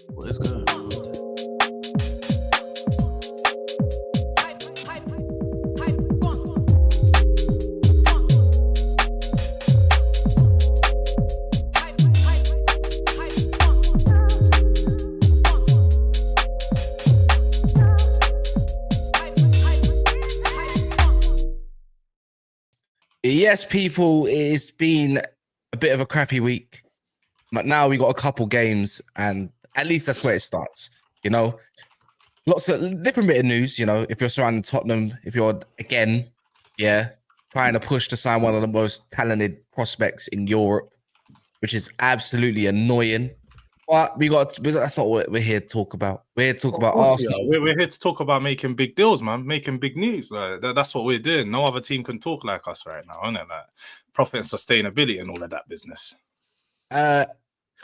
What is going on? Yes, people, it's been a bit of a crappy week, but now we got a couple games, and at least that's where it starts. You know, lots of different bit of news. You know, if you're surrounding Tottenham, if you're again, trying to push to sign one of the most talented prospects in Europe, which is absolutely annoying. But that's not what we're here to talk about. We're here to talk about Arsenal. Yeah. We're here to talk about making big deals, man, making big news. That's what we're doing. No other team can talk like us right now, isn't it? Like profit and sustainability and all of that business.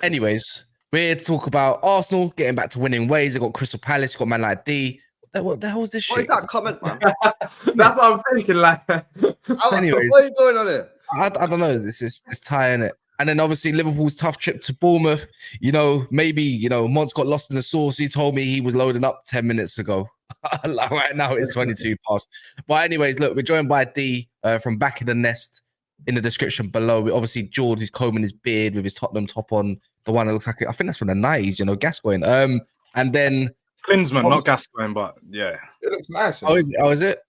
Anyways, we're here to talk about Arsenal getting back to winning ways. They got Crystal Palace, got Man like D. What the hell is this shit? What is that comment, man? That's what I'm thinking. Like, Anyways, what are you going on here? I don't know. It's tying it. And then obviously Liverpool's tough trip to Bournemouth. You know, maybe, Mons got lost in the sauce. He told me he was loading up 10 minutes ago. Like right now it's 22 past. But anyways, look, we're joined by D from Back in the Nest in the description below. We obviously George, who's combing his beard with his Tottenham top on, the one that looks like, I think that's from the 90s, Gascoigne. And then Klinsmann, not Gascoigne, but yeah. it looks nice. Oh, is it?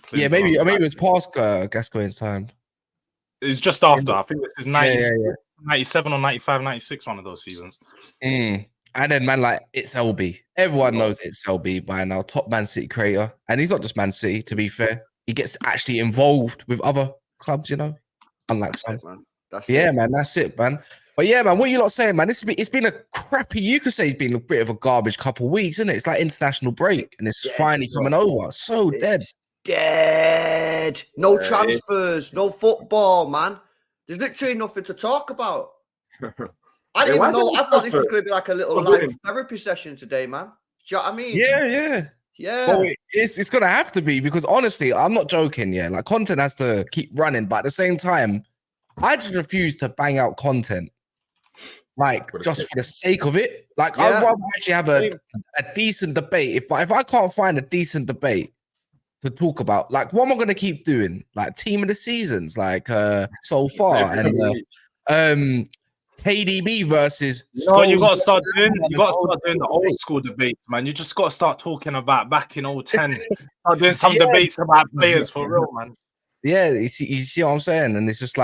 Klinsmann. Yeah, maybe it was past Gascoigne's time. It's just after. I think this is 97 or 95, 96, one of those seasons. And then man, like, it's LB. Everyone knows it's LB by now. Top Man City creator. And he's not just Man City, to be fair. He gets actually involved with other clubs, Unlike some. Man. That's it, man. But yeah, man, what are you lot saying, man? It's been a crappy, you could say it's been a bit of a garbage couple of weeks, isn't it? It's like international break and it's finally coming over. So dead. Dead. No transfers, no football, man. There's literally nothing to talk about. I didn't even know. I thought this was going to be like a little live therapy session today, man. Do you know what I mean? Yeah. Well, it's going to have to be because honestly, I'm not joking. Yeah, like content has to keep running, but at the same time, I just refuse to bang out content. Like just for the sake of it. Like I'd rather actually have a decent debate. If I can't find a decent debate to talk about, like what am I going to keep doing? Like team of the seasons, like so far, and KDB versus. You got to start doing. You got to start doing the old school debates, man. You just got to start talking about back in 010. Start doing some debates about players for real, man. Yeah, you see what I'm saying, and it's just.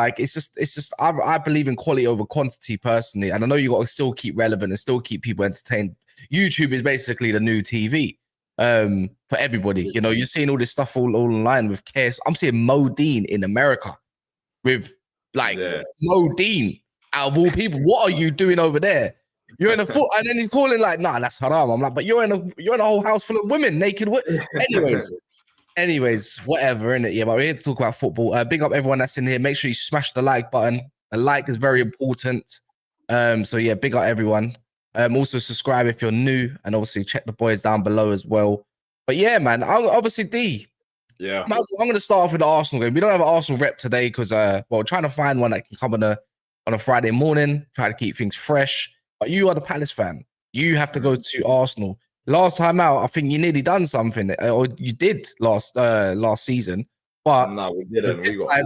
I believe in quality over quantity personally, and I know you got to still keep relevant and still keep people entertained. YouTube is basically the new TV. For everybody, you're seeing all this stuff all online with KS. I'm seeing Mo Dean in America with Mo Dean out of all people. What are you doing over there? You're in a foot, and then he's calling like, "Nah, that's haram." I'm like, but you're in a whole house full of women, naked. Anyways, whatever, innit? Yeah, but we're here to talk about football. Big up everyone that's in here. Make sure you smash the like button. A like is very important. So yeah, big up everyone. Also subscribe if you're new, and obviously check the boys down below as well. But yeah, man, obviously D. Yeah, I'm going to start off with the Arsenal game. We don't have an Arsenal rep today because trying to find one that can come on a Friday morning, try to keep things fresh. But you are the Palace fan. You have to go to Arsenal. Last time out, I think you nearly done something, or you did last season. But no, we didn't. We got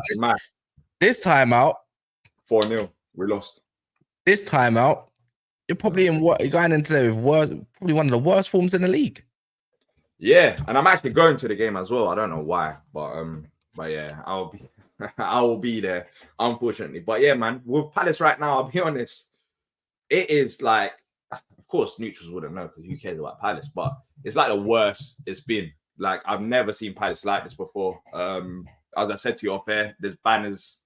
this time out 4-0. We lost. This time out, you're probably you're going into there with probably one of the worst forms in the league. Yeah, and I'm actually going to the game as well. I don't know why, but yeah, I will be there, unfortunately. But yeah, man, with Palace right now, I'll be honest, it is like, of course, neutrals wouldn't know because who cares about Palace, but it's like the worst it's been. Like, I've never seen Palace like this before. As I said to you off air, there's banners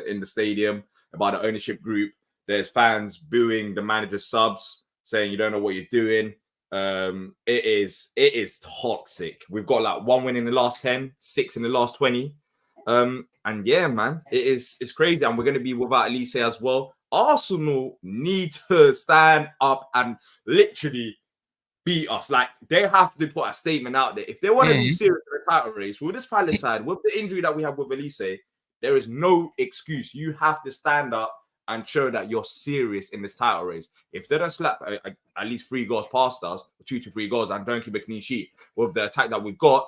in the stadium about the ownership group. There's fans booing the manager's subs, saying you don't know what you're doing. It is toxic. We've got like 1 win in the last 10, 6 in the last 20. And yeah, man, it's crazy. And we're going to be without Elise as well. Arsenal need to stand up and literally beat us. Like, they have to put a statement out there. If they want to be serious in the title race, with this Palace side, with the injury that we have with Elise, there is no excuse. You have to stand up and show that you're serious in this title race. If they don't slap at least 3 goals past us, 2 to 3 goals, and don't keep a clean sheet with the attack that we've got,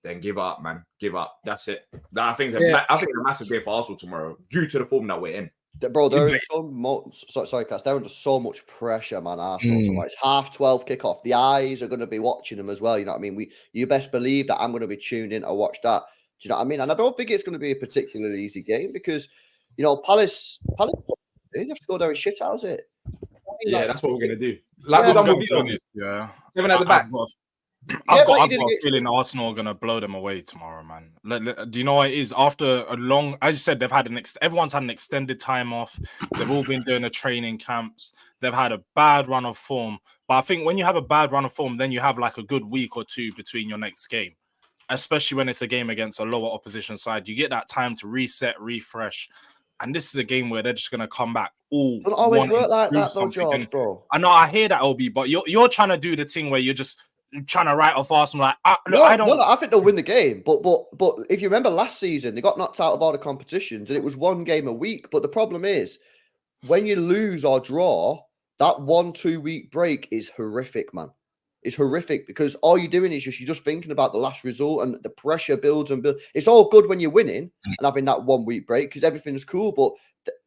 then give up, man. Give up. That's it. I think it's a massive game for Arsenal tomorrow due to the form that we're in. Bro, they're under so much. Sorry, Cass. They're under so much pressure, man. Arsenal tomorrow. It's 12:30 kickoff. The eyes are going to be watching them as well. You know what I mean? You best believe that I'm going to be tuned in to watch that. Do you know what I mean? And I don't think it's going to be a particularly easy game because, you know, Palace, they have to go there and shit house it. Yeah, that's what we're going to do. Like we've done with you. Yeah. 7 at the back. I've got a feeling Arsenal are going to blow them away tomorrow, man. Do you know what it is? After a long, as you said, they've had everyone's had an extended time off. They've all been doing the training camps. They've had a bad run of form. But I think when you have a bad run of form, then you have like a good week or two between your next game, especially when it's a game against a lower opposition side. You get that time to reset, refresh. And this is a game where they're just going to come back all. Don't always work like that, though, George, bro. I know, I hear that, LB, but you're trying to do the thing where you're just trying to write off Arsenal. Like, I don't. No, I think they'll win the game. But if you remember last season, they got knocked out of all the competitions, and it was 1 game a week. But the problem is, when you lose or draw, that 1-2 week break is horrific, man. It's horrific because all you're doing is you're just thinking about the last result, and the pressure builds and builds. It's all good when you're winning and having that 1 week break because everything's cool. But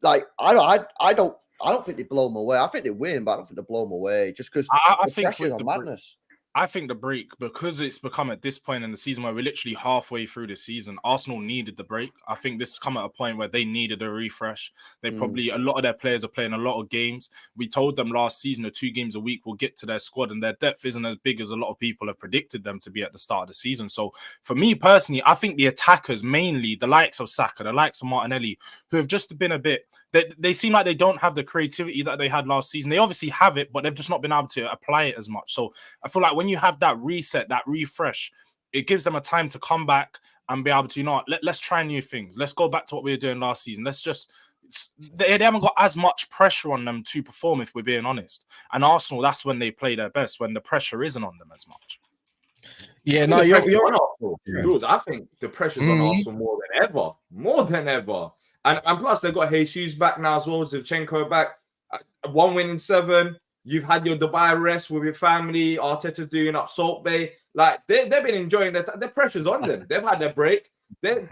like, I don't think they blow them away. I think they win, but I don't think they blow them away just because the pressure's on madness. I think the break, because it's become at this point in the season where we're literally halfway through the season, Arsenal needed the break. I think this has come at a point where they needed a refresh. They probably, a lot of their players are playing a lot of games. We told them last season that 2 games a week will get to their squad, and their depth isn't as big as a lot of people have predicted them to be at the start of the season. So for me personally, I think the attackers, mainly the likes of Saka, the likes of Martinelli, who have just been a bit, they seem like they don't have the creativity that they had last season. They obviously have it, but they've just not been able to apply it as much. So I feel like when you have that reset, that refresh, it gives them a time to come back and be able to, you know, let's try new things. Let's go back to what we were doing last season. They haven't got as much pressure on them to perform, if we're being honest. And Arsenal, that's when they play their best, when the pressure isn't on them as much. Yeah, no, you're on Arsenal. Jules, I think the pressure's on Arsenal more than ever. And plus, they've got Jesus back now as well, Zinchenko back. 1 win in 7. You've had your Dubai rest with your family. Arteta doing up Salt Bay. Like, they've been enjoying the pressure's on them. They've had their break. They're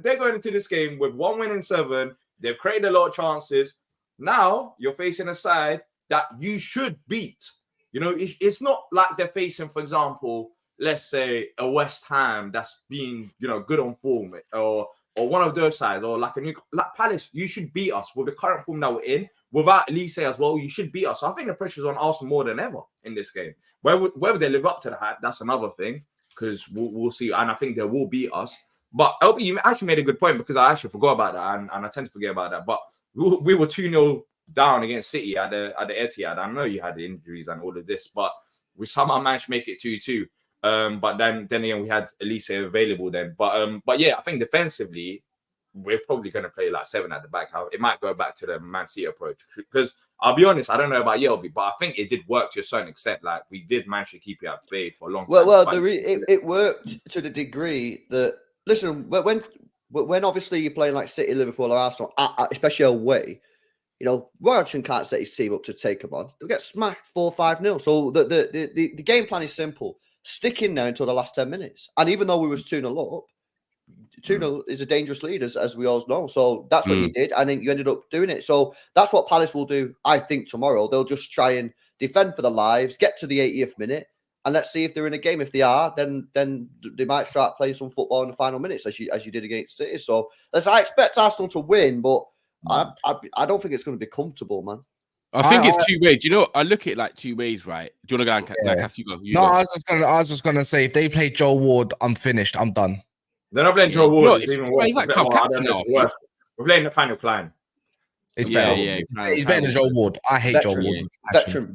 going into this game with 1 win in 7. They've created a lot of chances. Now you're facing a side that you should beat. You know, it's not like they're facing, for example, let's say a West Ham that's being, you know, good on form, or one of those sides, or like Palace. You should beat us with the current form that we're in. Without Elise as well, you should beat us. So I think the pressure's on Arsenal more than ever in this game. Whether they live up to the hype, that's another thing, because we'll see. And I think they will beat us. But LB, you actually made a good point, because I actually forgot about that, and I tend to forget about that. But we were 2-0 down against City at the Etihad. I know you had the injuries and all of this, but we somehow managed to make it 2-2. But then again, we had Elise available then. But yeah, I think defensively, we're probably going to play like 7 at the back. It might go back to the Man City approach, because I'll be honest, I don't know about Yelby, but I think it did work to a certain extent. Like, we did manage to keep it at bay for a long time. Well, it worked to the degree that, listen, when obviously you're playing like City, Liverpool, or Arsenal, especially away, you know, Robertson can't set his team up to take them on. They'll get smashed 4-5-0. So the game plan is simple. Stick in there until the last 10 minutes. And even though we was 2-0 up, 2-0 is a dangerous lead, as we all know. So that's what you did, and then you ended up doing it. So that's what Palace will do, I think, tomorrow. They'll just try and defend for their lives, get to the 80th minute, and let's see if they're in a game. If they are, then they might start playing some football in the final minutes, as you did against City. So I expect Arsenal to win, but I don't think it's going to be comfortable, man. I think it's 2 ways. You know, I look at it like 2 ways, right? Do you want to go and have you go? I was just gonna say, if they play Joel Ward, I'm finished. I'm done. They're not playing Joel Ward. He's like captain now. We're playing Nathaniel Klein. It's better. He's better than Joel Ward. I hate Joel Ward.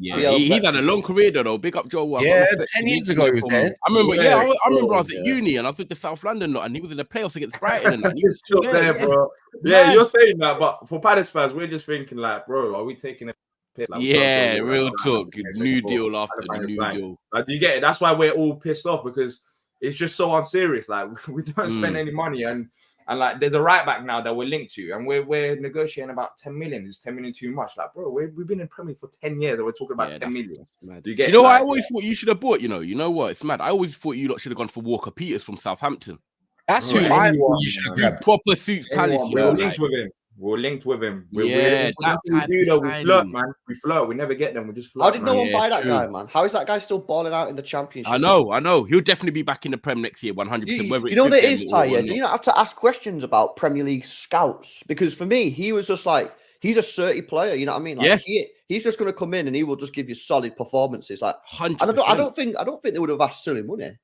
He's had a long career though. Big up Joel Ward. Yeah, 10 years ago he was there. I remember. I remember I was at uni and I was with the South London lot, and he was in the playoffs against Brighton. And he was still there, bro. Yeah, you're saying that, but for Palace fans, we're just thinking like, bro, are we taking a piss? Like, real talk. New deal after the new deal. Like, do you get it? That's why we're all pissed off, because it's just so unserious. Like, we don't spend any money, and And like, there's a right back now that we're linked to, and we're negotiating about 10 million. Is 10 million too much? Like, bro, we've been in Premier for 10 years, and we're talking about 10 million. Mad. Do you get? You know what I always thought you should have bought? You know what? It's mad. I always thought you lot should have gone for Walker Peters from Southampton. That's who I thought you should have grabbed. Proper suits Palace. We were linked with him. We're linked with him. That type we of flirt, man. We flirt. We never get them. We just flirt. How did no man. one buy that guy, man? How is that guy still balling out in the Championship? I know. He'll definitely be back in the Prem next year, 100%. You know what it is, Ty? Do you not have to ask questions about Premier League scouts? Because for me, he was just like, he's a 30 player. You know what I mean? Like, he's just going to come in and he will just give you solid performances. Like, 100%. And I don't think they would have asked silly money.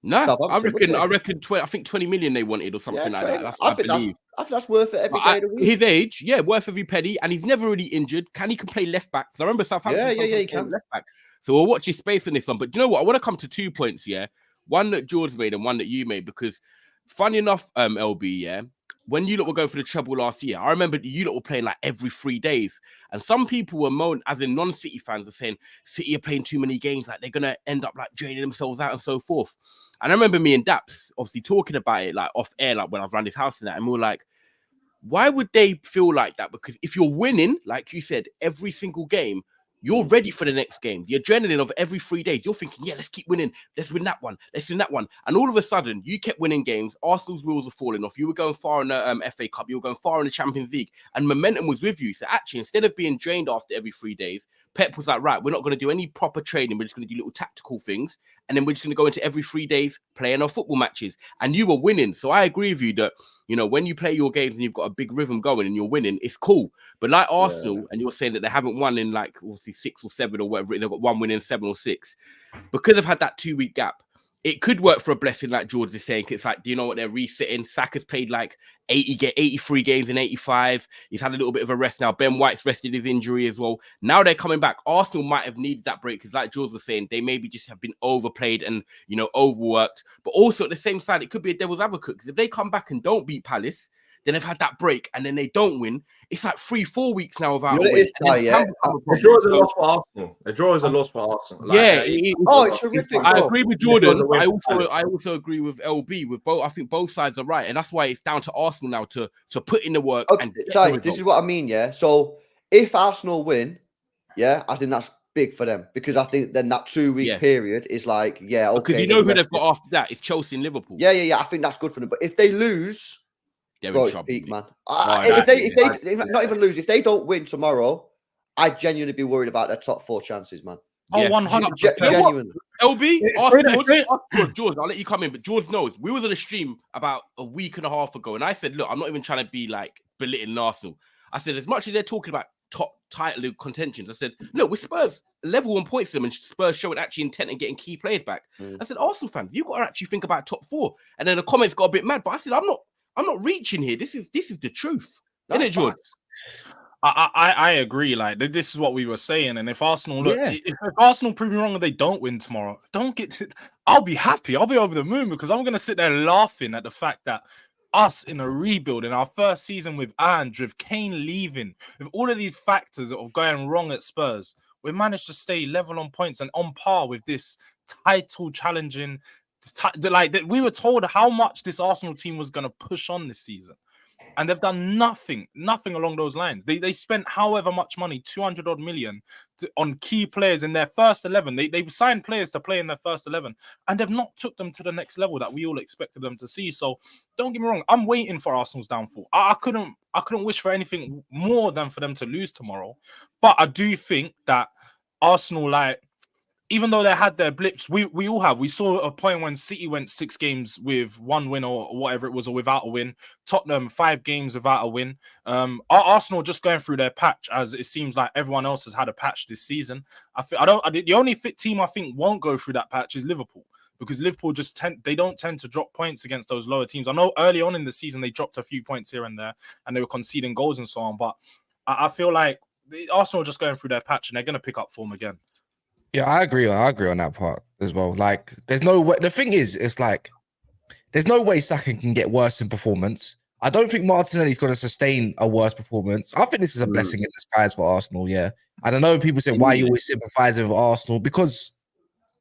No, I reckon 20 million they wanted or something like that. That's what I think that's worth it every day of the week. His age, worth every penny, and he's never really injured. He can play left back? Because I remember Southampton. He can left back. So we'll watch his space on this one. But you know what? I want to come to 2 points. One that George made and one that you made, because funny enough, LB, when you lot were going for the treble last year, I remember you lot were playing like every 3 days. And some people were moaning, as in non-City fans, are saying City are playing too many games, like they're going to end up like draining themselves out and so forth. And I remember me and Daps obviously talking about it like off air, like when I was around his house and that. And we were like, why would they feel like that? Because if you're winning, like you said, every single game, you're ready for the next game. The adrenaline of every 3 days, you're thinking, let's keep winning. Let's win that one. Let's win that one. And all of a sudden, you kept winning games. Arsenal's wheels were falling off. You were going far in the FA Cup. You were going far in the Champions League. And momentum was with you. So actually, instead of being drained after every 3 days, Pep was like, right, we're not going to do any proper training. We're just going to do little tactical things. And then we're just going to go into every 3 days playing our football matches. And you were winning. So I agree with you that, when you play your games and you've got a big rhythm going and you're winning, it's cool. But like Arsenal, and you're saying that they haven't won in like, obviously 6 or 7 or whatever, they've got one win in 7 or 6. Because they've had that 2-week gap, it could work for a blessing, like George is saying. It's like, do you know what? They're resetting. Saka's played like 83 games in 85. He's had a little bit of a rest now. Ben White's rested his injury as well. Now they're coming back. Arsenal might have needed that break because, like George was saying, they maybe just have been overplayed and, overworked. But also at the same side, it could be a devil's advocate, because if they come back and don't beat Palace, then they've had that break and then they don't win. It's like 3-4 weeks now without a win. A draw is a loss for Arsenal. A draw is a loss for Arsenal. It's horrific. I agree with Jordan. I also agree with LB. With both, I think both sides are right, and that's why it's down to Arsenal now to put in the work. Okay, this is what I mean. So if Arsenal win, I think that's big for them, because I think then that 2-week period is like, okay. Because who they've got after that is Chelsea and Liverpool. I think that's good for them. But if they lose, bro, it's peak, man. If they not even lose, if they don't win tomorrow, I'd genuinely be worried about their top 4 chances, man. 100%. Genuinely. LB, George, I'll let you come in, but George knows. We was on a stream about a week and a half ago, and I said, look, I'm not even trying to be like belittling Arsenal. I said, as much as they're talking about top title contentions, I said, look, with Spurs level 1 points to them, and Spurs showing actually intent in getting key players back. I said, Arsenal fans, you've got to actually think about top 4. And then the comments got a bit mad, but I said, I'm not reaching here. This is the truth. Isn't it, George? I agree. Like, this is what we were saying. And if Arsenal if Arsenal prove me wrong and they don't win tomorrow, I'll be happy. I'll be over the moon, because I'm gonna sit there laughing at the fact that us in a rebuild in our first season with Ange, with Kane leaving, with all of these factors that are going wrong at Spurs, we managed to stay level on points and on par with this title challenging. Like, we were told how much this Arsenal team was going to push on this season, and they've done nothing along those lines. They spent however much money, 200 odd million, on key players in their first 11. They signed players to play in their first 11, and they've not took them to the next level that we all expected them to see. So don't get me wrong, I'm waiting for Arsenal's downfall. I couldn't wish for anything more than for them to lose tomorrow, but I do think that Arsenal, like, even though they had their blips, we all have. We saw a point when City went 6 games with 1 win or whatever it was, or without a win. Tottenham 5 games without a win. Arsenal just going through their patch, as it seems like everyone else has had a patch this season. The only fit team I think won't go through that patch is Liverpool, because Liverpool they don't tend to drop points against those lower teams. I know early on in the season they dropped a few points here and there, and they were conceding goals and so on. But I feel like Arsenal are just going through their patch, and they're going to pick up form again. Yeah, I agree on that part as well. Like, there's no way. The thing is, it's like, there's no way Saka can get worse in performance. I don't think Martinelli's going to sustain a worse performance. I think this is a blessing in disguise for Arsenal, And I know people say, why you always sympathise with Arsenal? Because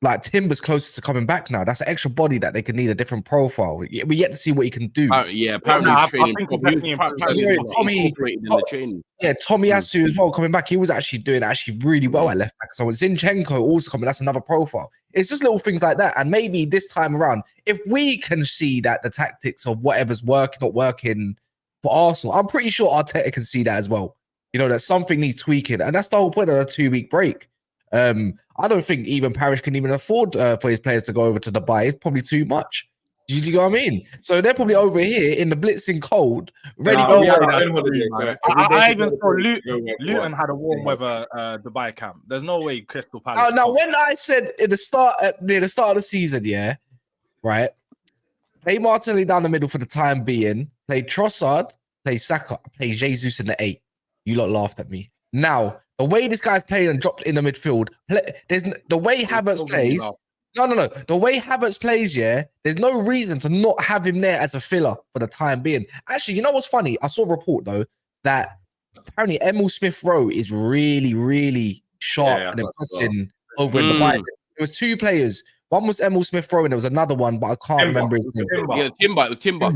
like Timber's closest to coming back now. That's an extra body that they could need a different profile. We yet to see what he can do. Apparently I training. think Apparently incorporated in the training. Tomiyasu as well coming back. He was actually doing really well at left back. So Zinchenko also coming. That's another profile. It's just little things like that. And maybe this time around, if we can see that the tactics of whatever's working, not working for Arsenal, I'm pretty sure Arteta can see that as well. You know, that something needs tweaking. And that's the whole point of a 2-week break. I don't think even Parish can even afford for his players to go over to Dubai. It's probably too much. Do you know what I mean? So they're probably over here in the blitzing cold, ready to go. I even saw Luton had a warm weather Dubai camp. There's no way Crystal Palace. Now, when I said near the start of the season, yeah, right, play Martinelli down the middle for the time being, play Trossard, play Saka, play Jesus in the 8. You lot laughed at me. Now, the way this guy's playing and dropped in the midfield, the way Havertz plays. No. The way Havertz plays, yeah, there's no reason to not have him there as a filler for the time being. Actually, you know what's funny? I saw a report, though, that apparently Emil Smith-Rowe is really, really sharp and impressing over in Dubai. There was 2 players. One was Emil Smith-Rowe, and there was another one, but I can't remember his name. Yeah, it was Timber.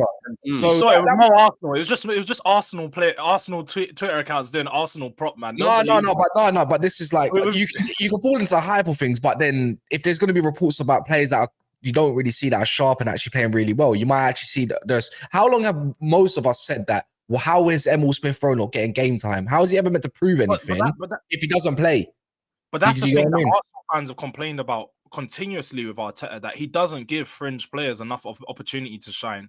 So it was more Arsenal. It was just Arsenal Twitter accounts doing Arsenal prop, man. But this is like you can fall into hype of things, but then if there's going to be reports about players that you don't really see that are sharp and actually playing really well, you might actually see that there's. How long have most of us said that? Well, how is Emil Smith-Rowe not getting game time? How is he ever meant to prove anything if he doesn't play? But that's the thing that Arsenal fans have complained about continuously with Arteta, that he doesn't give fringe players enough of opportunity to shine.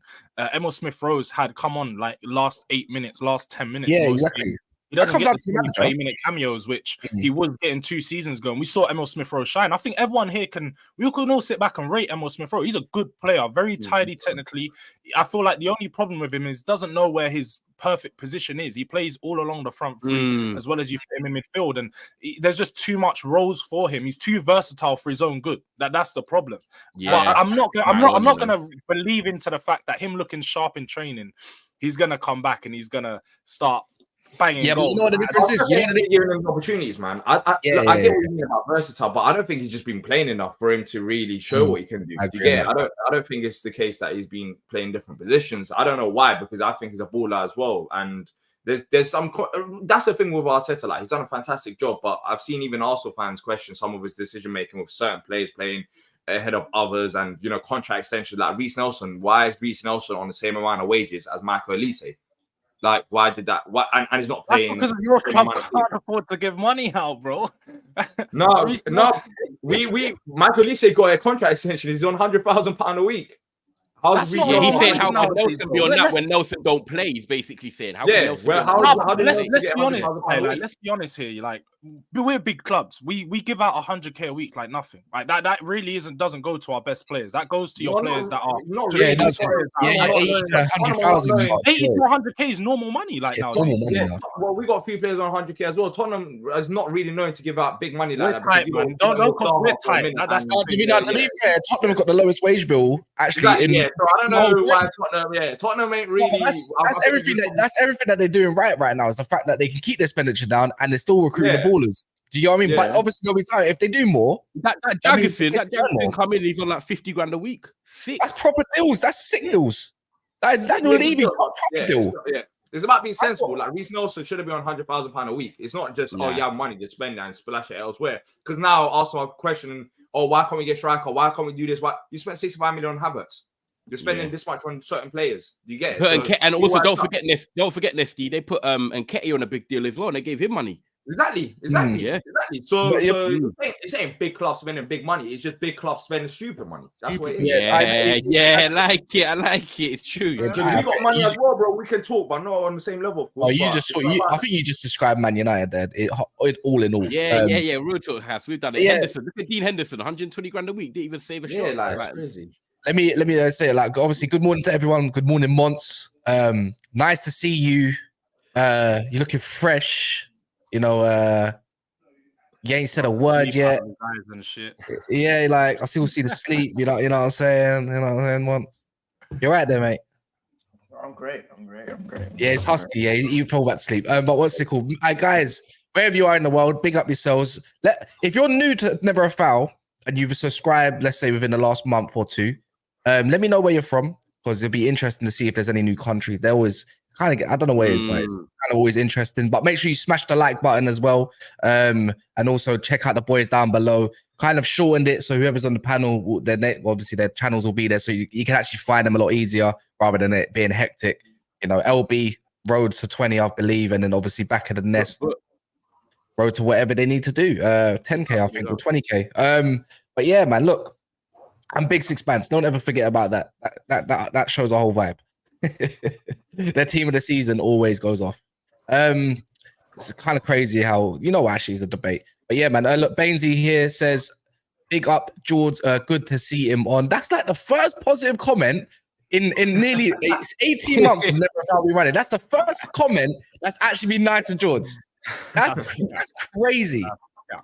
Emil Smith-Rowe's had come on like last 8 minutes, last 10 minutes. Yeah, exactly. He doesn't get the 30-minute cameos, which he was getting 2 seasons ago. And we saw Emil Smith-Rowe shine. I think everyone here can all sit back and rate Emil Smith-Rowe. He's a good player, very tidy technically. I feel like the only problem with him is doesn't know where his perfect position is. He plays all along the front 3 as well as you fit him in midfield, and there's just too much roles for him. He's too versatile for his own good. That's the problem. Yeah, but I'm not gonna believe into the fact that him looking sharp in training, he's gonna come back and he's gonna start banging. Yeah, but you know what the difference is. You need to give him opportunities, man. I get what you mean about versatile, but I don't think he's just been playing enough for him to really show what he can do. I don't think it's the case that he's been playing different positions. I don't know why, because I think he's a baller as well. And there's some. That's the thing with Arteta. Like, he's done a fantastic job, but I've seen even Arsenal fans question some of his decision making with certain players playing ahead of others, and contract extensions like Reece Nelson. Why is Reece Nelson on the same amount of wages as Michael Elise? Like, why did that? Why? And he's not paying. Because your club can't afford to give money out, bro. No. We Michael Elise got a contract extension. He's on £100,000 a week. He's saying how can Nelson be on that when Nelson don't play? He's basically saying let's be honest. Let's be honest here. Like, we're big clubs. We give out 100k a week like nothing. Like that really doesn't go to our best players. That goes to your players that are 80 to 100k is normal money. Like now. Well, we got a few players on 100k as well. Tottenham is not really known to give out big money like that. Tight, man. Don't call it tight. To be fair, Tottenham got the lowest wage bill actually. So I don't know why Tottenham. Yeah, Tottenham ain't really. That's everything. That's everything that they're doing right now. Is the fact that they can keep their expenditure down and they're still recruiting the ballers. Do you know what I mean? But obviously, there'll be time if they do more. That Jagerson come in. He's on like 50 grand a week. Sick. That's proper deals. That's sick deals. That will leave you proper deal. Yeah. It's about being sensible. Like, Reece Nelson should have been on £100,000 a week. It's not just you have money to spend and splash it elsewhere. Because now Arsenal are questioning, why can't we get striker? Why can't we do this? Why you spent 65 million on Havertz? You're spending this much on certain players. Do you get it? And also don't forget Nesty. They put Nketiah on a big deal as well, and they gave him money. Exactly. So it's ain't big clubs spending big money. It's just big clubs spending stupid money. That's what it is. I like it. It's true. You got money as well, bro. We can talk, but not on the same level. I think you just described Man United there. It all in all. Yeah. Real talk, House. We've done it. Henderson. Look at Dean Henderson. 120 grand a week. Didn't even save a shot. It's crazy. Let me say it. Like, obviously, good morning to everyone. Good morning, Mons. Nice to see you. You're looking fresh. You ain't said a word yet. And shit. Yeah, like, I still see the sleep. You know what I'm saying? Mons. You're right there, mate. I'm great. Yeah, it's husky. Yeah, you fall back to sleep. But what's it called? Guys, wherever you are in the world, big up yourselves. If you're new to Never a Foul, and you've subscribed, let's say within the last month or two, let me know where you're from, because it'll be interesting to see if there's any new countries. They always kind of I don't know where it is, but it's kind of always interesting. But make sure you smash the like button as well. And also check out the boys down below. Kind of shortened it, so whoever's on the panel, obviously their channels will be there, so you can actually find them a lot easier rather than it being hectic. You know, LB road to 20, I believe, and then obviously back of the nest, road to whatever they need to do. 10K, I think, or 20K. But yeah, man, look, I'm Big Six Bands. Don't ever forget about that. That shows a whole vibe. Their team of the season always goes off. It's kind of crazy how, actually is a debate. But yeah, man, look, Bainesy here says, big up, George. Good to see him on. That's like the first positive comment in nearly 18 months of Never How We Run It. That's the first comment that's actually been nice to George. That's crazy. Yeah.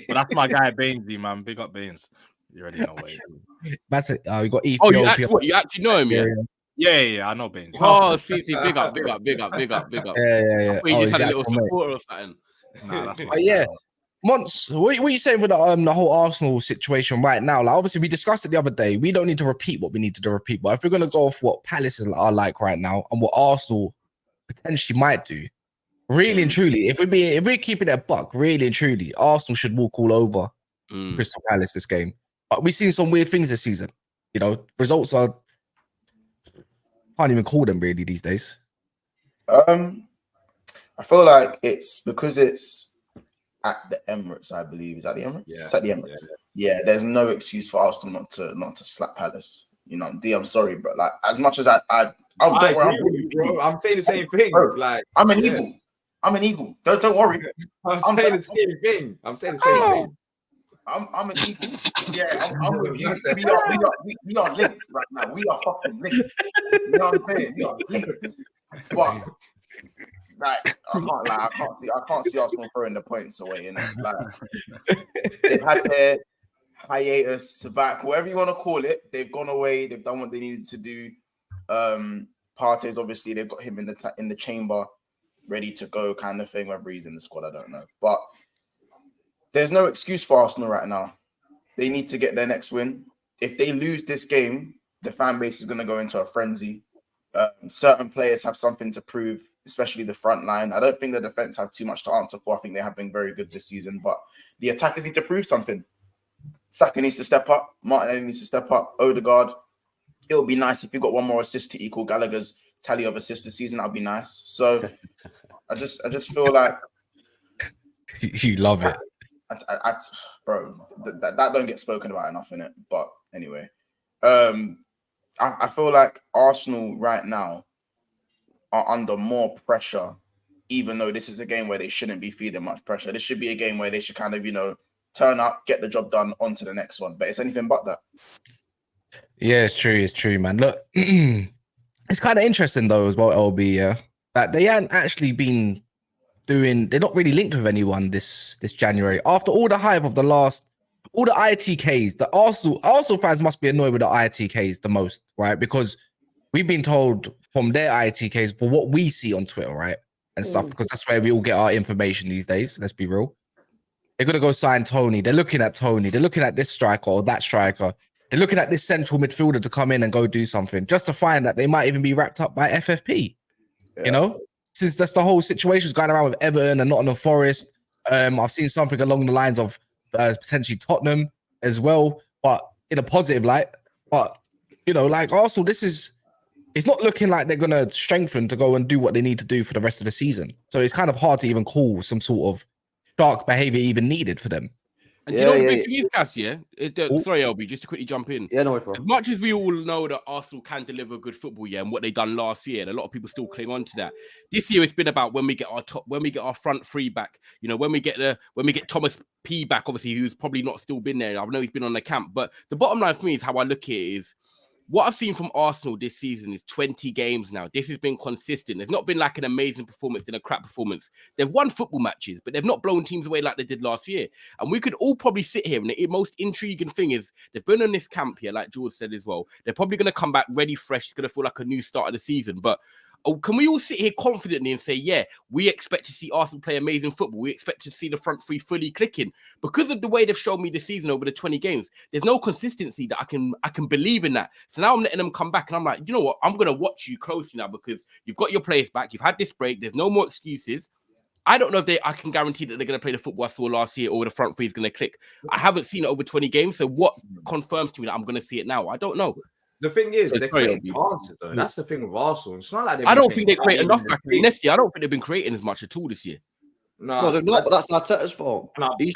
But that's my guy, Bainesy, man. Big up, Baines. You already know what it is. That's it. You got Ethiopia. Oh, you actually know him, yeah? Yeah, I know Baines. Oh, see, big up. Yeah. You just had a little supporter or something. Nah, that's my yeah. Mons, what are you saying with the whole Arsenal situation right now? Like, obviously, we discussed it the other day. We don't need to repeat what we need to repeat. But if we're going to go off what Palace are like right now and what Arsenal potentially might do, really and truly, if we're keeping it a buck, really and truly, Arsenal should walk all over Crystal Palace this game. But we've seen some weird things this season. Results are... can't even call them really these days. I feel like it's because it's at the Emirates, I believe. Is that the Emirates? Yeah. It's at the Emirates. Yeah, there's no excuse for Arsenal not to slap Palace. I'm sorry, but like as much as I'm saying the same thing. Bro, like I'm an eagle. I'm an eagle. Don't worry. I'm saying the same thing. I'm an eagle. Yeah, I'm with you. We are linked right now. We are fucking linked. You know what I'm saying? We are linked. But like, I can't see Arsenal throwing the points away. Like, they've had their hiatus, sabbatical, whatever you want to call it. They've gone away. They've done what they needed to do. Partey's obviously they've got him in the chamber, ready to go, kind of thing. Whether he's in the squad, I don't know, but. There's no excuse for Arsenal right now. They need to get their next win. If they lose this game, the fan base is going to go into a frenzy. Certain players have something to prove, especially the front line. I don't think the defense have too much to answer for. I think they have been very good this season, but the attackers need to prove something. Saka needs to step up. Martinelli needs to step up. Odegaard. It would be nice if you got one more assist to equal Gallagher's tally of assists this season. That would be nice. So I just feel like you love it. Bro, that don't get spoken about enough in it. But anyway, I feel like Arsenal right now are under more pressure, even though this is a game where they shouldn't be feeling much pressure. This should be a game where they should kind of, turn up, get the job done, on to the next one. But it's anything but that. Yeah, it's true, man. Look, it's kind of interesting though as well, LB, yeah, that they hadn't actually been they're not really linked with anyone this January. After all the hype of all the ITKs, the Arsenal fans must be annoyed with the ITKs the most, right? Because we've been told from their ITKs for what we see on Twitter, right? And stuff, because that's where we all get our information these days. Let's be real. They're going to go sign Tony. They're looking at Tony. They're looking at this striker or that striker. They're looking at this central midfielder to come in and go do something, just to find that they might even be wrapped up by FFP, Since that's the whole situation's going around with Everton and Nottingham Forest. I've seen something along the lines of potentially Tottenham as well, but in a positive light. But, like Arsenal, it's not looking like they're going to strengthen to go and do what they need to do for the rest of the season. So it's kind of hard to even call some sort of dark behavior even needed for them. And do you know what the big thing is, Cass, sorry, LB, just to quickly jump in. Yeah, no worries, bro. As much as we all know that Arsenal can deliver good football, and what they done last year, and a lot of people still cling on to that. This year, it's been about when we get our front three back. When we get Thomas P back, obviously, who's probably not still been there. I know he's been on the camp, but the bottom line for me is how I look at it is. What I've seen from Arsenal this season is 20 games now. This has been consistent. There's not been like an amazing performance and a crap performance. They've won football matches, but they've not blown teams away like they did last year. And we could all probably sit here, and the most intriguing thing is they've been in this camp here, like George said as well. They're probably going to come back ready, fresh. It's going to feel like a new start of the season. But can we all sit here confidently and say, yeah, we expect to see Arsenal play amazing football. We expect to see the front three fully clicking. Because of the way they've shown me this season over the 20 games, there's no consistency that I can believe in that. So now I'm letting them come back and I'm like, you know what? I'm going to watch you closely now because you've got your players back. You've had this break. There's no more excuses. I don't know if I can guarantee that they're going to play the football I saw last year or the front three is going to click. I haven't seen it over 20 games. So what confirms to me that I'm going to see it now? I don't know. The thing is, they're creating chances, though. That's the thing with Arsenal. It's not like I don't think they create enough back next year. I don't think they've been creating as much at all this year. No, they're not, but that's Arteta's fault. Last few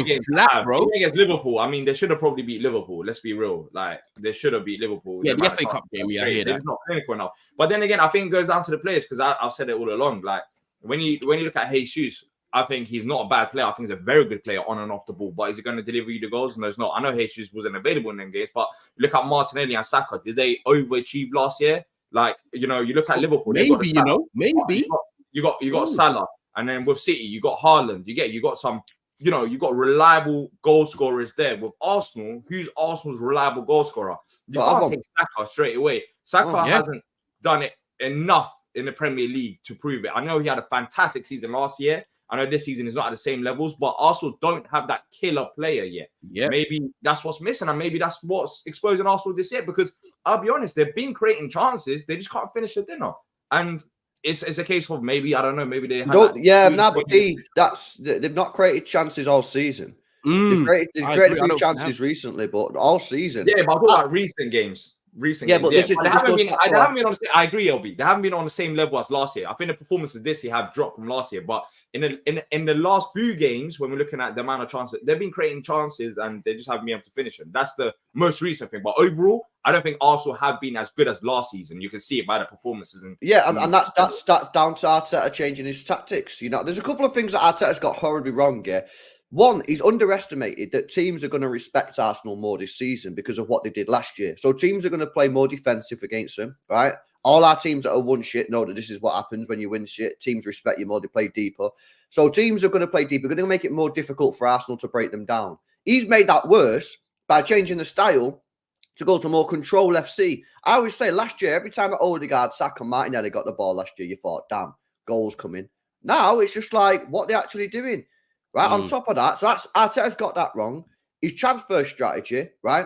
games, bro. Against Liverpool, I mean, they should have probably beat Liverpool. Let's be real. Like, they should have beat Liverpool. Yeah, the FA Cup game, yeah, I hear that. They're not clinical enough. But then again, I think it goes down to the players because I've said it all along. Like, when you look at Jesus, I think he's not a bad player. I think he's a very good player on and off the ball. But is he going to deliver you the goals? No, it's not. I know Jesus wasn't available in them games, but look at Martinelli and Saka. Did they overachieve last year? Like, you look at Liverpool. Maybe, maybe. You got Salah. And then with City, you got Haaland. You got some, you got reliable goal scorers there. With Arsenal, who's Arsenal's reliable goal scorer? You can't say Saka straight away. Saka hasn't done it enough in the Premier League to prove it. I know he had a fantastic season last year. I know this season is not at the same levels, but Arsenal don't have that killer player yet. Yeah. Maybe that's what's missing, and maybe that's what's exposing Arsenal this year. Because I'll be honest, they've been creating chances, they just can't finish the dinner. And it's a case of maybe, I don't know, maybe they have but they've not created chances all season. They've created a few chances recently, but all season. Yeah, but I'm talking about recent games. I agree, LB. They haven't been on the same level as last year. I think the performances this year have dropped from last year. But in the last few games, when we're looking at the amount of chances, they've been creating chances and they just haven't been able to finish them. That's the most recent thing. But overall, I don't think Arsenal have been as good as last season. You can see it by the performances. And that's down to Arteta changing his tactics. There's a couple of things that Arteta's got horribly wrong. Yeah. One, he's underestimated that teams are going to respect Arsenal more this season because of what they did last year. So teams are going to play more defensive against them, right? All our teams that have won shit know that this is what happens when you win shit. Teams respect you more, they play deeper. So teams are going to play deeper. They're going to make it more difficult for Arsenal to break them down. He's made that worse by changing the style to go to more control FC. I always say last year, every time at Odegaard, Saka, Martinelli got the ball last year, you thought, damn, goals coming. Now it's just like, what they're actually doing. Right, on top of that, so Arteta's got that wrong. His transfer strategy, right,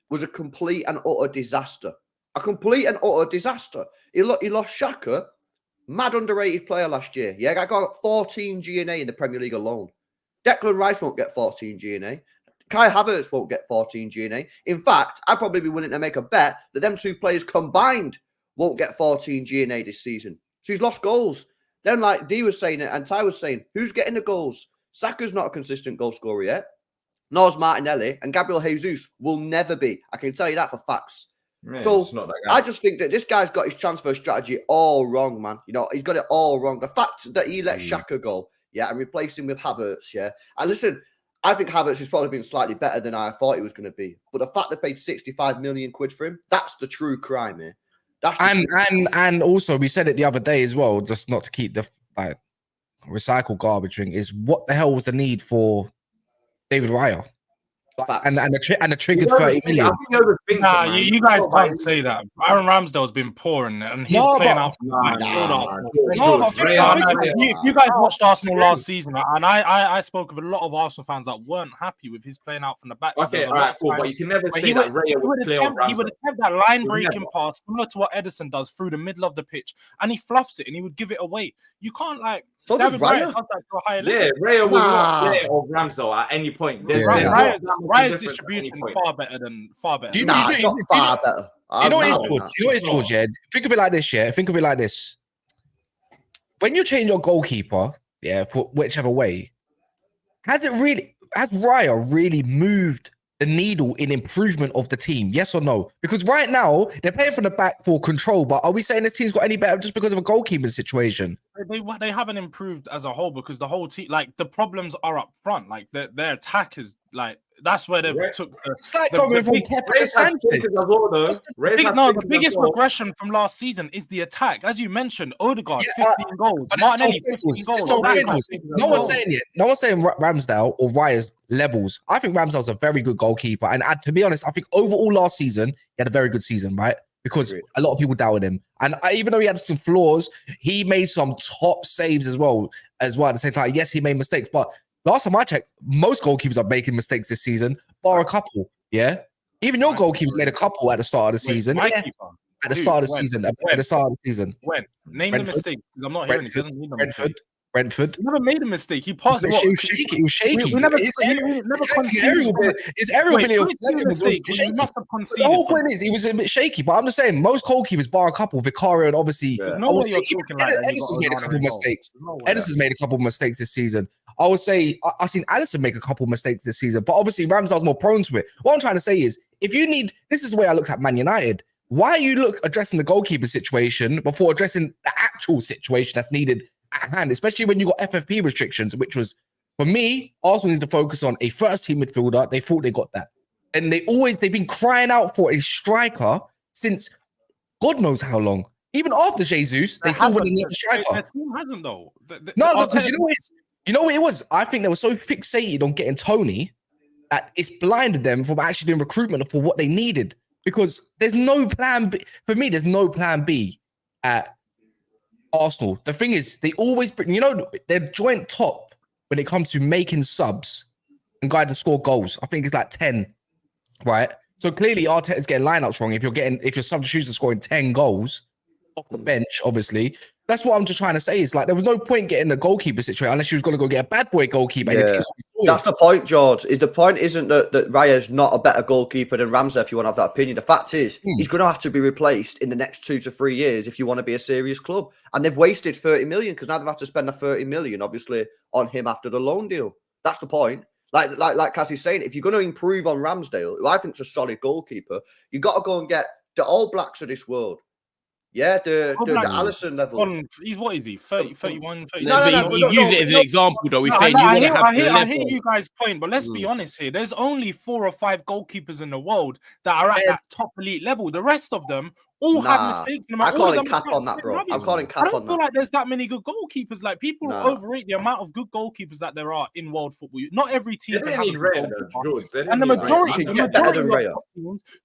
was a complete and utter disaster. A complete and utter disaster. He lost Xhaka, mad underrated player last year. Yeah, I got 14 GNA in the Premier League alone. Declan Rice won't get 14 GNA. Kai Havertz won't get 14 GNA. In fact, I'd probably be willing to make a bet that them two players combined won't get 14 GNA this season. So he's lost goals. Then, like D was saying it and Ty was saying, who's getting the goals? Saka's not a consistent goal scorer yet. Nor's Martinelli and Gabriel Jesus will never be. I can tell you that for facts. Yeah, so I just think that this guy's got his transfer strategy all wrong, man. He's got it all wrong. The fact that he let Xhaka go, and replaced him with Havertz, And listen, I think Havertz has probably been slightly better than I thought he was going to be. But the fact they paid 65 million quid for him, that's the true crime here. And also, we said it the other day as well, just not to keep the recycled garbage thing, is what the hell was the need for David Raya? And the triggered 30 million. You guys can't say that. Aaron Ramsdale's been poor and he's playing out. If you guys watched Arsenal last season, and I spoke with a lot of Arsenal fans that weren't happy with his playing out from the back. Okay, all right, cool. But you can never say that Raya would play on Ramsdale. He would attempt that line-breaking pass, similar to what Ederson does through the middle of the pitch, and he fluffs it and he would give it away. You can't So does Raya. Raya was not there of Ramsdale at any point. Raya's distribution far better. It's not far better. You know what it's, George? Yeah? Think of it like this, When you change your goalkeeper, for whichever way, has Raya really moved the needle in improvement of the team? Yes or no? Because right now they're playing from the back for control, but are we saying this team's got any better just because of a goalkeeping situation? They haven't improved as a whole because the whole team, like the problems are up front. Like their attack is like that's where they've took. It's like coming from Kepa Sanchez. The biggest regression from last season is the attack, as you mentioned. Odegaard 15 goals, Martinelli 15 goals. No one's saying it. No one's saying Ramsdale or Raya's levels. I think Ramsdale's a very good goalkeeper, and to be honest, I think overall last season he had a very good season, right? because a lot of people doubted him. And even though he had some flaws, he made some top saves as well. At the same time, yes, he made mistakes, but last time I checked, most goalkeepers are making mistakes this season, bar a couple. Yeah, even your goalkeepers made a couple at the start of the season. At the start of the season. At the start of the season. When? Name the mistake. Because I'm not hearing it. He doesn't need the mistake. Brentford. He never made a mistake. He passed. It was shaky. It was shaky. We never conceded. His aerial ability of deflecting was shaky. He must have conceded. The whole point is he was a bit shaky. But I'm just saying, most goalkeepers, bar a couple, Vicario and obviously, Edison's made a couple of mistakes. Edison's made a couple of mistakes this season. I would say I've seen Alisson make a couple of mistakes this season, but obviously Ramsdale's more prone to it. What I'm trying to say is, if you need, this is the way I looked at Man United. Why are you addressing the goalkeeper situation before addressing the actual situation that's needed at hand, especially when you got FFP restrictions, which was, for me, Arsenal needs to focus on a first-team midfielder. They thought they got that. And they've been crying out for a striker since God knows how long. Even after Jesus, they still wouldn't need a striker. Their team hasn't, though. No, because you know what it was? I think they were so fixated on getting Tony that it's blinded them from actually doing recruitment for what they needed. Because there's no plan B. For me, there's no plan B at Arsenal. The thing is, they always bring, they're joint top when it comes to making subs and guide and score goals. I think it's like 10, right? So clearly Arteta's getting lineups wrong. If your substitutes are scoring 10 goals off the bench, obviously. That's what I'm just trying to say. Is like there was no point getting the goalkeeper situation unless she was going to go get a bad boy goalkeeper. Yeah. That's the point, George. The point isn't that Raya's not a better goalkeeper than Ramsey, if you want to have that opinion. The fact is, he's going to have to be replaced in the next 2 to 3 years if you want to be a serious club. And they've wasted 30 million because now they've had to spend the 30 million, obviously, on him after the loan deal. That's the point. Like Cassie's saying, if you're going to improve on Ramsdale, who I think is a solid goalkeeper, you got to go and get the All Blacks of this world. Yeah, the Alisson level. He's what is he? 30, 31, 30. No, he used it as an example, though. He's saying I hear you guys' point, but let's be honest here. There's only 4 or 5 goalkeepers in the world that are at that top elite level. The rest of them all have mistakes. I'm calling cap on that, bro. I'm calling cap on that. I don't feel like there's that many good goalkeepers. Like people overrate the amount of good goalkeepers that there are in world football. Not every team can have a goalkeeper. And the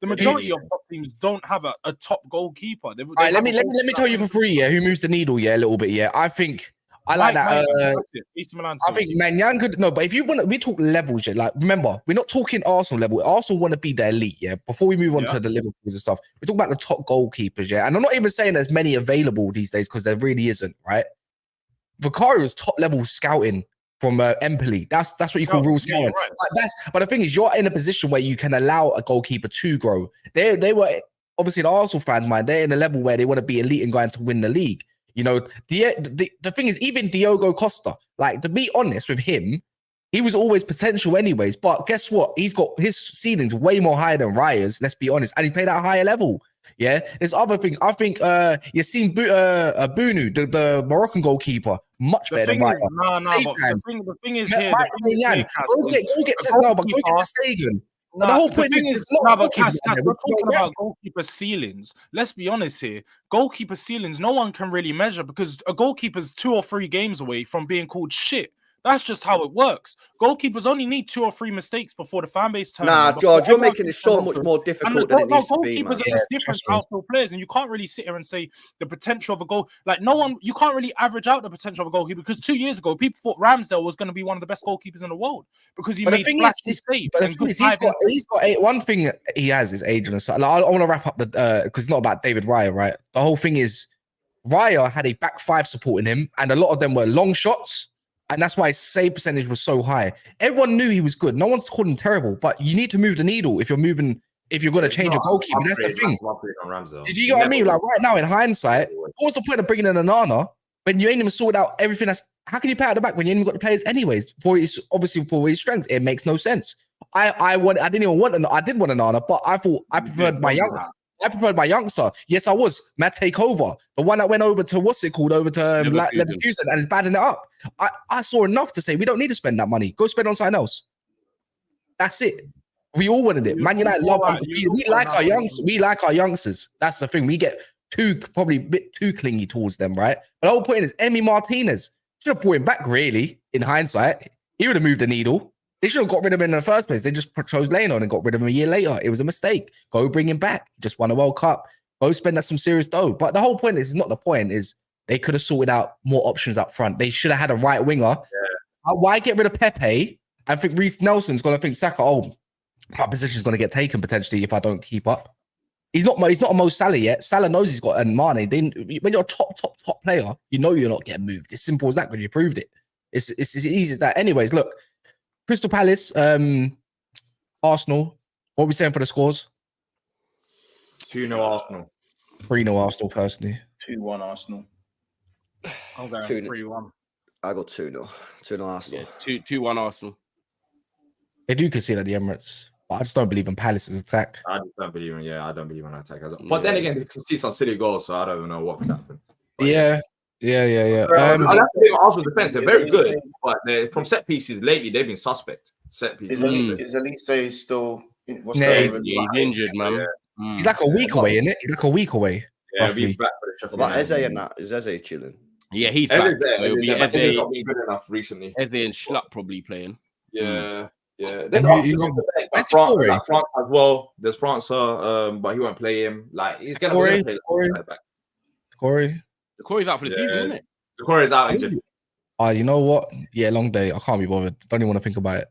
majority of top teams don't have a top goalkeeper. Let me tell you for free, who moves the needle, a little bit, I think I like that. I think Manyan could but if you want, we talk levels, like remember, we're not talking Arsenal level. Arsenal want to be the elite, before we move on to the Liverpools and stuff, we're talking about the top goalkeepers, and I'm not even saying there's many available these days because there really isn't, right? Vicario's top level scouting from Empoli. That's what you call real scouting. Right. But the thing is, you're in a position where you can allow a goalkeeper to grow. They were obviously the Arsenal fans' mind. They're in a level where they want to be elite and going to win the league. The thing is, even Diogo Costa, like, to be honest with him, he was always potential anyways. But guess what? He's got his ceilings way more higher than Raya's, let's be honest. And he's played at a higher level. Yeah. There's other things. I think Yassine Bounou, the Moroccan goalkeeper, much better than Raya. The thing is here. Go get to Stegen. The whole point is we're talking about goalkeeper ceilings. Let's be honest here. Goalkeeper ceilings, no one can really measure because a goalkeeper's 2 or 3 games away from being called shit. That's just how it works. Goalkeepers only need 2 or 3 mistakes before the fan base turns. George, you're making it so much more difficult than it needs to be. Goalkeepers are just different outfield players, and you can't really sit here and say the potential of a goal. Like you can't really average out the potential of a goalkeeper because 2 years ago, people thought Ramsdale was going to be one of the best goalkeepers in the world because he made flashy saves. But he's got one thing he has is age and stuff. I want to wrap up because it's not about David Raya, right? The whole thing is Raya had a back 5 supporting him, and a lot of them were long shots. And that's why his save percentage was so high. Everyone knew he was good. No one's called him terrible, but you need to move the needle if you're going to change a goalkeeper. That's the thing. Did you get what I mean? Like right now, in hindsight, what's the point of bringing in Onana when you ain't even sorted out everything? How can you play at the back when you ain't even got the players anyways? For his strength, it makes no sense. I did want Onana, but I thought I preferred my youngster. Yes, I was. Matt Takeover, the one that went over to over to Leverkusen and is batting it up. I saw enough to say we don't need to spend that money. Go spend on something else. That's it. We all wanted it. Man United love them. We like our youngsters. We like our youngsters. That's the thing. We get probably a bit too clingy towards them, right? But the whole point is, Emi Martinez should have brought him back. Really, in hindsight, he would have moved the needle. They should have got rid of him in the first place. They just chose Leno and got rid of him a year later. It was a mistake. Go bring him back. He just won a World Cup. Go spend that some serious dough. But the whole point is not the point. Is they could have sorted out more options up front. They should have had a right winger. Why get rid of Pepe? I think Reece Nelson's going to think Saka. Oh, my position's going to get taken potentially if I don't keep up. He's not a Mo Salah yet. Salah knows he's got Mane. When you're a top player, you know you're not getting moved. It's simple as that because you proved it. It's as easy as that. Anyways, look, Crystal Palace, Arsenal. What are we saying for the scores? 2-0 Arsenal. 3-0 Arsenal, personally. 2-1 Arsenal. I'm going 3-1. I got 2-0. 2-0 Arsenal. Yeah, 2-1 Arsenal. They do concede at the Emirates, but I just don't believe in Palace's attack. I just don't believe in. Yeah, I don't believe in attack. But then again, they can see some silly goals, so I don't even know what could happen. But Yeah. I like to believe in Arsenal defense. They're very good, but from set pieces lately they've been suspect. Set pieces. Is Elise still? What's Yeah, going he's- on? Yeah, he's injured, man. He's like a week away, isn't it? He's like a week away. Yeah, he'll be roughly. back for the Sheffield What about Eze United. and that? Is Eze chilling? Yeah, he's back. Eze's there. So it'll be Eze's Eze, not been good enough recently. Eze and Schlupp probably playing. Yeah. There's And options you- on the bench, where's like France, Corey? like France as well. There's France, but he won't play him. Like he's gonna Corey? play back. Corey. Corey's out for the season, isn't it? Corey's out. Injured. You know what? Yeah, long day. I can't be bothered. Don't even want to think about it.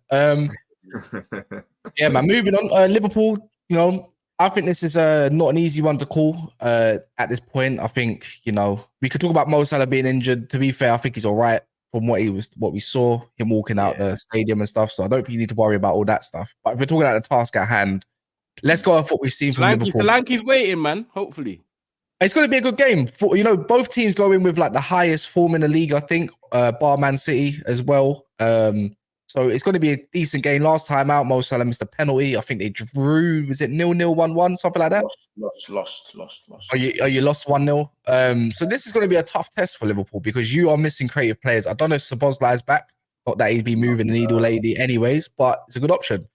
Yeah, man. Moving on. Liverpool. You know, I think this is not an easy one to call. At this point, I think we could talk about Mo Salah being injured. To be fair, I think he's all right from what we saw him walking out the stadium and stuff. So I don't think you need to worry about all that stuff. But if we're talking about the task at hand, let's go off what we've seen from Liverpool. Solanke's waiting, man. Hopefully. It's going to be a good game. Both teams go in with like the highest form in the league, I think, bar Man City as well. So it's going to be a decent game. Last time out, Mo Salah missed a penalty. I think they drew, was it 0-0, 1-1, something like that? Lost. Oh, you lost 1-0. So this is going to be a tough test for Liverpool because you are missing creative players. I don't know if Szoboszlai is back. Not that he's been moving the needle lately anyways, but it's a good option.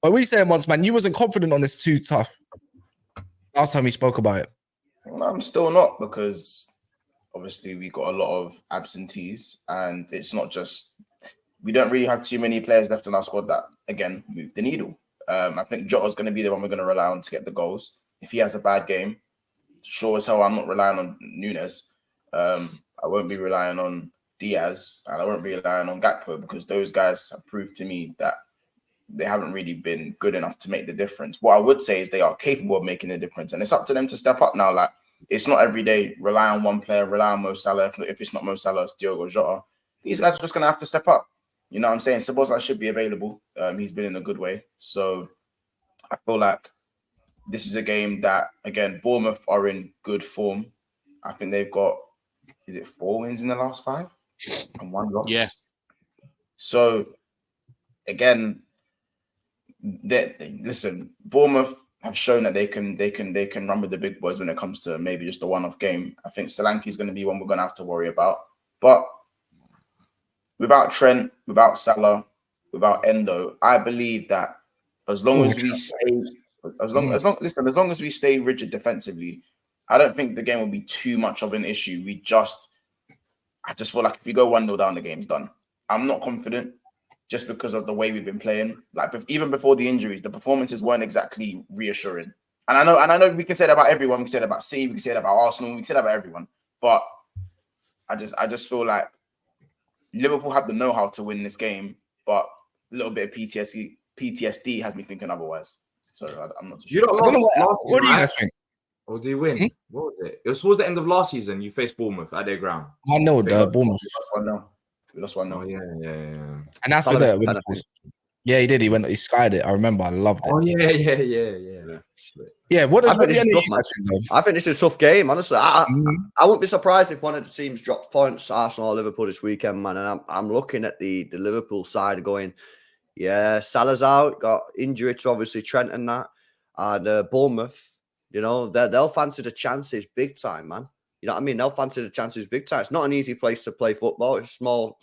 But we saying once, man, you wasn't confident on this too tough. Last time we spoke about it. I'm still not, because obviously we got a lot of absentees, and it's not just, we don't really have too many players left in our squad that again move the needle. I think Jota's going to be the one we're going to rely on to get the goals. If he has a bad game, sure as hell I'm not relying on Nunes. I won't be relying on Diaz, and I won't be relying on Gakpo, because those guys have proved to me that they haven't really been good enough to make the difference. What I would say is they are capable of making the difference, and it's up to them to step up now. Like, it's not every day rely on one player, rely on Mo Salah. If it's not Mo Salah, it's Diogo Jota. These guys are just going to have to step up. You know what I'm saying? Szoboszlai should be available. He's been in a good way. So I feel like this is a game that, again, Bournemouth are in good form. I think they've got, is it 4 wins in the last 5 and 1 loss? Yeah. So, again, listen, Bournemouth have shown that they can run with the big boys when it comes to maybe just a one-off game. I think Solanke is going to be one we're going to have to worry about. But without Trent, without Salah, without Endo, I believe that as long as we stay rigid defensively, I don't think the game will be too much of an issue. I just feel like if we go 1-0 down, the game's done. I'm not confident, just because of the way we've been playing. Like, even before the injuries, the performances weren't exactly reassuring. And I know we can say that about everyone. We can say that about City, we can say that about Arsenal, we can say that about everyone. But I just feel like Liverpool have the know-how to win this game, but a little bit of PTSD has me thinking otherwise. So I'm not too sure. What do you guys think? Or did you win? What was it? It was towards the end of last season. You faced Bournemouth at their ground. 1-0, Bournemouth. We lost 1-0. Oh, yeah. And that's for the yeah, he did. He skied it. I remember. I loved it. Oh, yeah. Yeah, what does I think what do this is you tough, guys think, though? I think this is a tough game, honestly. I wouldn't be surprised if one of the teams drops points, Arsenal or Liverpool this weekend, man. And I'm looking at the Liverpool side going, yeah, Salah's out, got injury to obviously Trent and that. And Bournemouth, they'll fancy the chances big time, man. You know what I mean? They'll fancy the chances big time. It's not an easy place to play football. It's small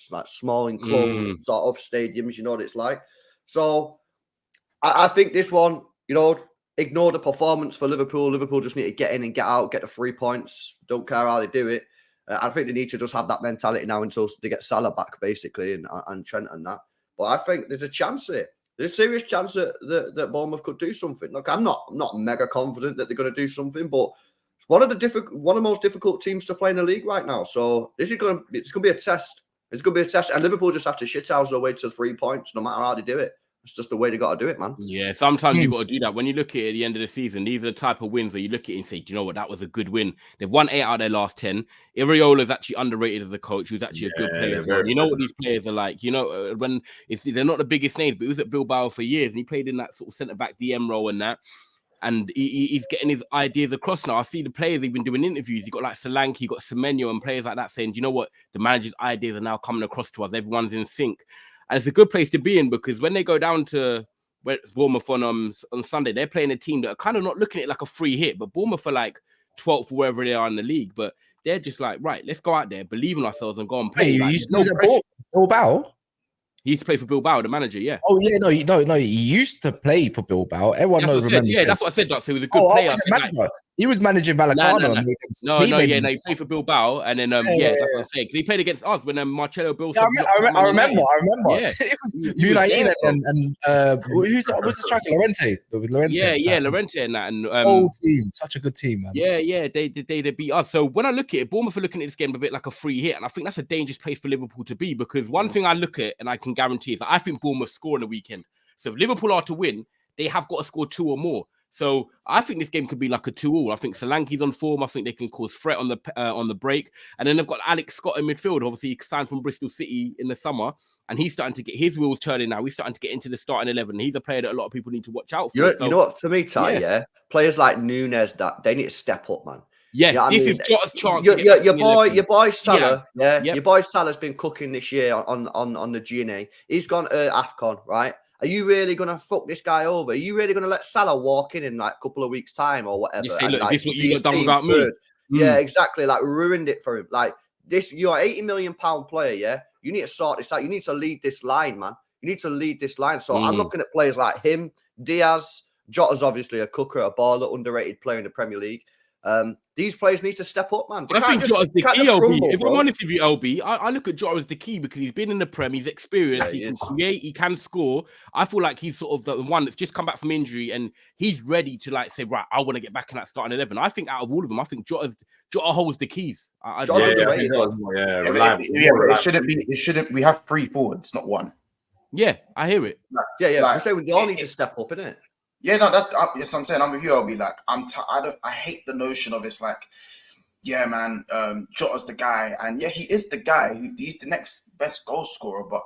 enclosed sort of stadiums, you know what it's like. So I think this one, ignore the performance for Liverpool. Liverpool just need to get in and get out, get the 3 points. Don't care how they do it. I think they need to just have that mentality now until they get Salah back, basically, and Trent and that. But I think there's a chance here. There's a serious chance that Bournemouth could do something. Look, I'm not mega confident that they're going to do something, but it's one of the most difficult teams to play in the league right now. So it's going to be a test. It's going to be a test, and Liverpool just have to shithouse their way to 3 points, no matter how they do it. It's just the way they got to do it, man. Yeah, sometimes you got to do that. When you look at it at the end of the season, these are the type of wins where you look at it and say, do you know what, that was a good win. They've won 8 out of their last 10. Iraola's actually underrated as a coach. He was actually a good player as well. You know what these players are like. You know, when they're not the biggest names, but he was at Bilbao for years and he played in that sort of centre-back DM role and that. And he's getting his ideas across now. I see the players even doing interviews. You got like Solanke, you got Semenyo and players like that saying, do you know what, the manager's ideas are now coming across to us. Everyone's in sync. And it's a good place to be in because when they go down to Bournemouth on Sunday, they're playing a team that are kind of not looking at it like a free hit, but Bournemouth are like 12th or wherever they are in the league. But they're just like, right, let's go out there, believe in ourselves and go and play. Hey, like, you used to play Bilbao? He used to play for Bilbao, the manager, yeah. Oh, yeah, no, he used to play for Bilbao. Everyone knows. Yeah, that's what I said. So he was a good player. He was managing Vallecano. No, he played for Bilbao, and then that's what I'm saying. Because he played against us when Marcelo Bielsa. I remember. Yeah. It was United and who's the striker? Llorente. Yeah, Llorente and that, and whole team, such a good team, man. Yeah, they beat us. So when I look at it, Bournemouth are looking at this game a bit like a free hit, and I think that's a dangerous place for Liverpool to be because one thing I look at and I can guarantee is that I think Bournemouth score on the weekend. So if Liverpool are to win, they have got to score 2 or more. So I think this game could be like a 2-2. I think Solanke's on form. I think they can cause threat on the break. And then they've got Alex Scott in midfield. Obviously, he signed from Bristol City in the summer, and he's starting to get his wheels turning now. He's starting to get into the starting 11. He's a player that a lot of people need to watch out for. You know what? For me, Ty, players like Nunes, they need to step up, man. Yeah, you know this is Jota's chance. Your boy Salah, your boy Salah's been cooking this year on the GNA. He's gone to AFCON, right? Are you really going to fuck this guy over? Are you really going to let Salah walk in like a couple of weeks' time or whatever? You say, look, like, this is what you got done about me. Yeah, exactly. Like, ruined it for him. Like, you're an £80 million player, yeah? You need to sort this out. You need to lead this line, man. You need to lead this line. So I'm looking at players like him, Diaz. Jota's obviously a cooker, a baller, underrated player in the Premier League. These players need to step up, man. I think Jota's the key, LB. If I'm honest with you, LB, I look at Jota as the key because he's been in the Prem, he's experienced, he can create, he can score. I feel like he's sort of the one that's just come back from injury and he's ready to like say, right, I want to get back in that starting 11. I think out of all of them, I think Jota holds the keys. It shouldn't. We have 3 forwards, not 1. Yeah, I hear it. Yeah. Like, I say we all need to step up, innit? Yeah, no, that's what I'm saying. I'm with you. I'll be like, I hate the notion of it's like, yeah, man, Jota's the guy, and yeah, he is the guy. He's the next best goal scorer. But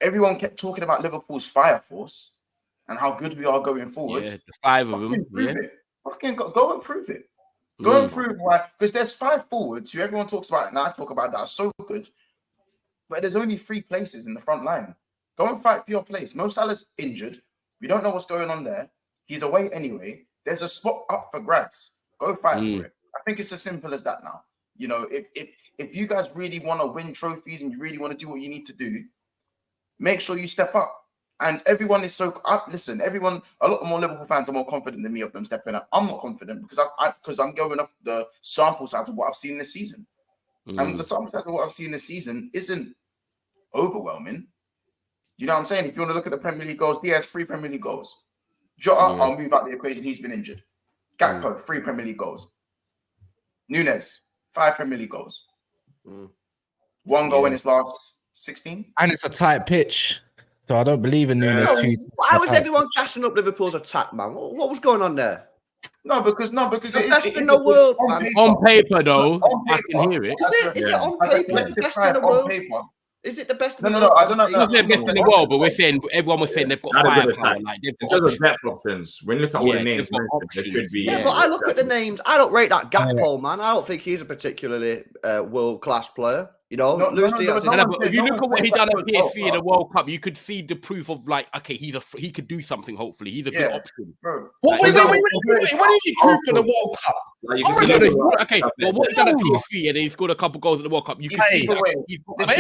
everyone kept talking about Liverpool's fire force and how good we are going forward. Yeah, the 5 of them. Prove it. Fucking go and prove it. Go and prove why. Because there's 5 forwards who everyone talks about, and I talk about that are so good, but there's only 3 places in the front line. Go and fight for your place. Mo Salah's injured. We don't know what's going on there. He's away anyway. There's a spot up for grabs. Go fight for it. I think it's as simple as that now. You know, if you guys really want to win trophies and you really want to do what you need to do, make sure you step up. And everyone is so listen. Everyone, a lot more Liverpool fans are more confident than me of them stepping up. I'm not confident because I'm going off the sample size of what I've seen this season, and the sample size of what I've seen this season isn't overwhelming. You know what I'm saying? If you want to look at the Premier League goals, Diaz 3 Premier League goals. Jota, I'll move out the equation. He's been injured. Gakpo 3 Premier League goals. Nunes 5 Premier League goals. 1 goal in his last 16. And it's a tight pitch. So I don't believe in Nunes too. Why was everyone gassing up Liverpool's attack, man? What was going on there? No, because the best in the world, man. On paper, though, I can hear it. Is it on paper the best in the world? Is it the best in the world? No, I don't know. It's not the best in the world, but we're saying everyone was saying they've got firepower. Like they've got just depth options. When you look at all the names, there should be. Yeah, but I look at the names. I don't rate that Gakpo, man. I don't think he's a particularly world-class player. You know, if you look at what he done at PSV in the World Cup, you could see the proof of like, okay, he could do something. Hopefully, he's a good option. Bro. What do you prove for the World Cup? Okay, well, what he done at PSV and then he scored a couple goals at the World Cup. You can see when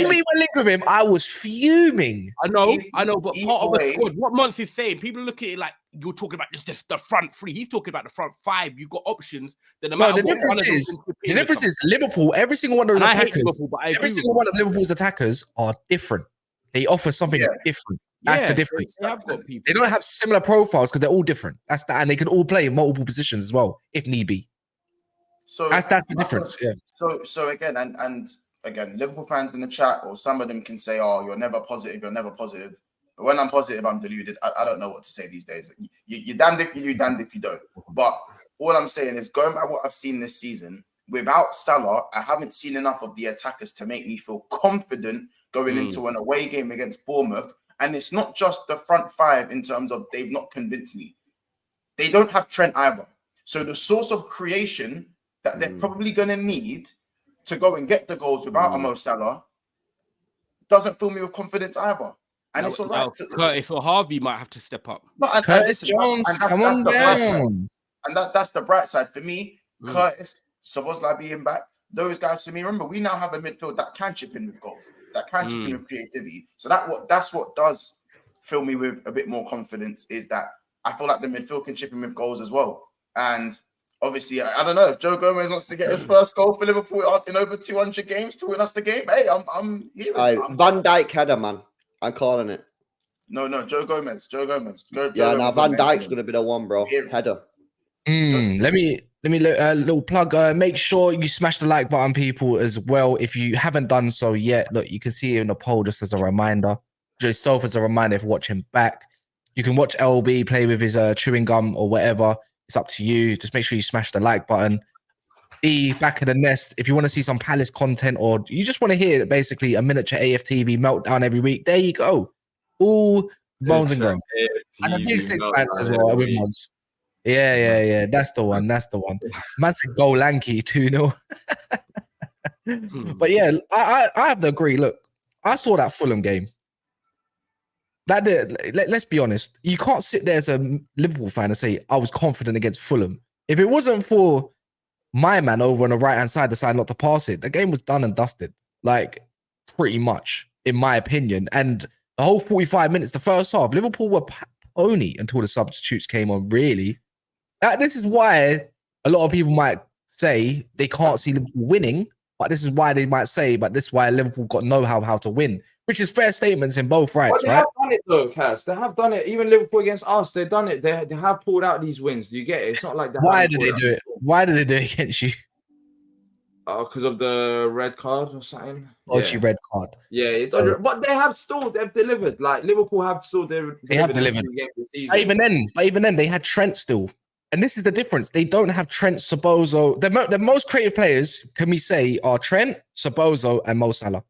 we were linked with him, I was fuming. I know, but part of the squad. What Monts is saying, people look at it like you're talking about just the front 3. He's talking about the front 5. You've got options. Then the difference is Liverpool. Every single one of those attackers, every single one of Liverpool's attackers are different. They offer something different. That's Yeah, the difference. They have got people. They don't have similar profiles because they're all different. That's and they can all play in multiple positions as well, if need be. So That's the difference. Yeah. So again, and again, Liverpool fans in the chat, or some of them can say, "Oh, you're never positive. You're never positive." But when I'm positive, I'm deluded. I don't know what to say these days. You're damned if you do, damned if you don't. But all I'm saying is, going by what I've seen this season, without Salah, I haven't seen enough of the attackers to make me feel confident going into an away game against Bournemouth. And it's not just the front five in terms of they've not convinced me. They don't have Trent either. So the source of creation that they're probably going to need to go and get the goals without a Mo Salah doesn't fill me with confidence either. And it's all right. Curtis or Harvey might have to step up. Curtis Jones, come on down. And that's the bright side for me. Curtis, Szoboszlai being back, those guys for me. Remember, we now have a midfield that can chip in with goals, that can chip in with creativity. So that's what does fill me with a bit more confidence, is that I feel like the midfield can chip in with goals as well. And obviously, I don't know if Joe Gomez wants to get his first goal for Liverpool in over 200 games to win us the game. Hey, I'm here. Van Dijk header, man. I'm calling it. No, Joe Gomez. Joe Gomez. Van Dijk's going to be the one, bro. Header. Let me little plug. Make sure you smash the like button, people, as well. If you haven't done so yet, look, you can see it in the poll just as a reminder. Just yourself as a reminder if you're watching back. You can watch LB play with his chewing gum or whatever. It's up to you. Just make sure you smash the like button. Be back in the nest. If you want to see some Palace content, or you just want to hear basically a miniature AFTV meltdown every week, there you go. All bones and groans. And a big six-pants as well with mods. Yeah. That's the one. Man said go Lanky 2-0. But yeah, I have to agree. Look, I saw that Fulham game. Let's be honest. You can't sit there as a Liverpool fan and say I was confident against Fulham. If it wasn't for my man over on the right-hand side decided not to pass it, the game was done and dusted. Like, pretty much, in my opinion. And the whole 45 minutes, the first half, Liverpool were pony until the substitutes came on, really. This is why a lot of people might say they can't see Liverpool winning, but this is why they might say, but this is why Liverpool got know-how how to win, which is fair statements in both rights, they have done it though, Cass. They have done it. Even Liverpool against us, they've done it. They have pulled out these wins. Do you get it? It's not like that. Why did they do it? Why did they do it against you? Because of the red card or something. Red card. Yeah, but they've delivered. Like Liverpool have still delivered. They have delivered. But even then, they had Trent still. And this is the difference. They don't have Trent, Szoboszlai. The most creative players, can we say, are Trent, Szoboszlai, and Mo Salah.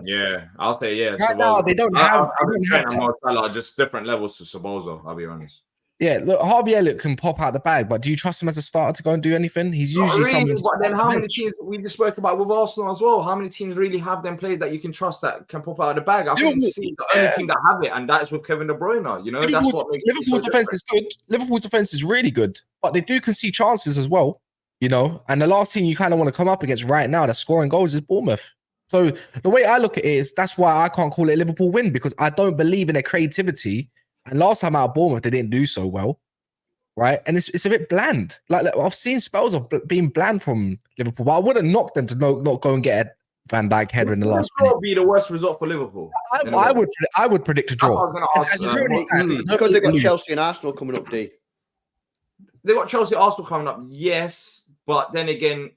Yeah, I'll say yeah. Right now, they don't have Trent and Mo Salah, just different levels to Szoboszlai, I'll be honest. Yeah, look, Harvey Elliott can pop out the bag, but do you trust him as a starter to go and do anything? He's usually someone. But then how many teams we just spoke about with Arsenal as well? How many teams really have them players that you can trust that can pop out of the bag? I think you see the only team that have it, and that's with Kevin De Bruyne. You know, that's what makes Liverpool's defense is good. Liverpool's defense is really good, but they do concede chances as well. You know, and the last team you kind of want to come up against right now that's scoring goals is Bournemouth. So the way I look at it is that's why I can't call it a Liverpool win, because I don't believe in their creativity. And last time out of Bournemouth, they didn't do so well. Right, and it's a bit bland. Like I've seen spells of being bland from Liverpool, but I wouldn't knock them to not go and get a Van Dijk header in the last minute. Would be the worst result for Liverpool. I would predict a draw. Because they've got Chelsea and Arsenal coming up, D. They got Chelsea, Arsenal coming up, yes, but then again,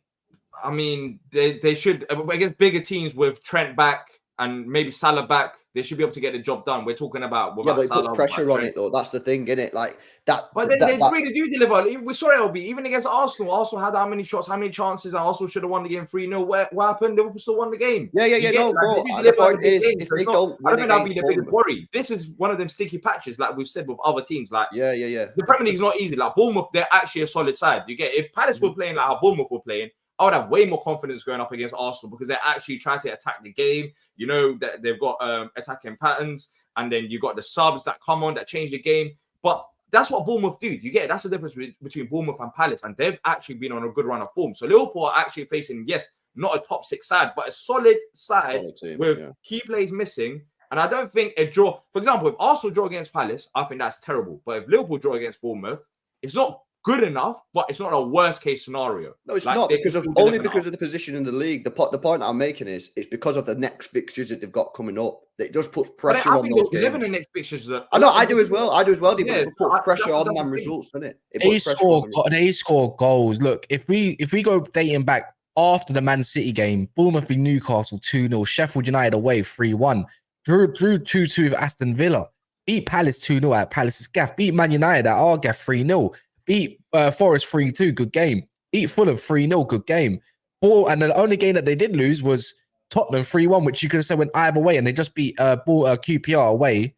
I mean, they should against bigger teams with Trent back and maybe Salah back. They should be able to get the job done. We're talking about but it puts pressure on it, though. That's the thing, isn't it? Like that. But they really do deliver. We saw LB even against Arsenal. Arsenal had how many shots, how many chances, and Arsenal should have won the game 3-0. What happened? Liverpool still won the game. Yeah. No, bro. The point is, if they don't, I don't think that'll be the biggest worry. This is one of them sticky patches, like we've said with other teams. Like yeah. The Premier League is not easy. Like Bournemouth, they're actually a solid side. You get if Palace were playing like how Bournemouth were playing, I would have way more confidence going up against Arsenal because they're actually trying to attack the game. You know, that they've got attacking patterns, and then you got the subs that come on that change the game. But that's what Bournemouth do. You get it? That's the difference between Bournemouth and Palace, and they've actually been on a good run of form. So Liverpool are actually facing, yes, not a top 6 side, but a solid side with key players missing. And I don't think a draw, for example, if Arsenal draw against Palace, I think that's terrible. But if Liverpool draw against Bournemouth, it's not good enough, but it's not a worst case scenario. No, it's Like, not they because can of still deliver only because now. of the position in the league. The point I'm making is it's because of the next fixtures that they've got coming up. It just puts But pressure I on think those they'll deliver games. the next fixtures. I know, I do as well. But Yeah, it puts pressure on that's them the thing. results, doesn't it? It They puts pressure on them. they score goals. Look, if we go dating back after the Man City game, Bournemouth beat Newcastle 2-0, Sheffield United away 3-1, drew 2-2 with Aston Villa, beat Palace 2-0 at Palace's gaff, beat Man United at our gaff 3-0, beat Forest 3-2, good game, beat Fulham 3-0, good game. And the only game that they did lose was Tottenham 3-1, which you could have said went either way, and they just beat QPR away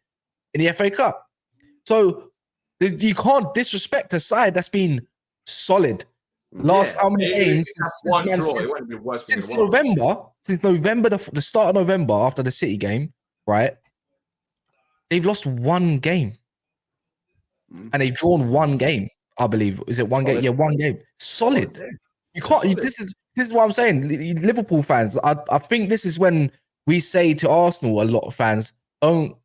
in the FA Cup. So you can't disrespect a side that's been solid. Last how many games since November, the start of November after the City game, right? They've lost one game, and they've drawn one game. I believe is it one game? Yeah, one game. Solid. You can't. This is what I'm saying. Liverpool fans. I think this is when we say to Arsenal, a lot of fans don't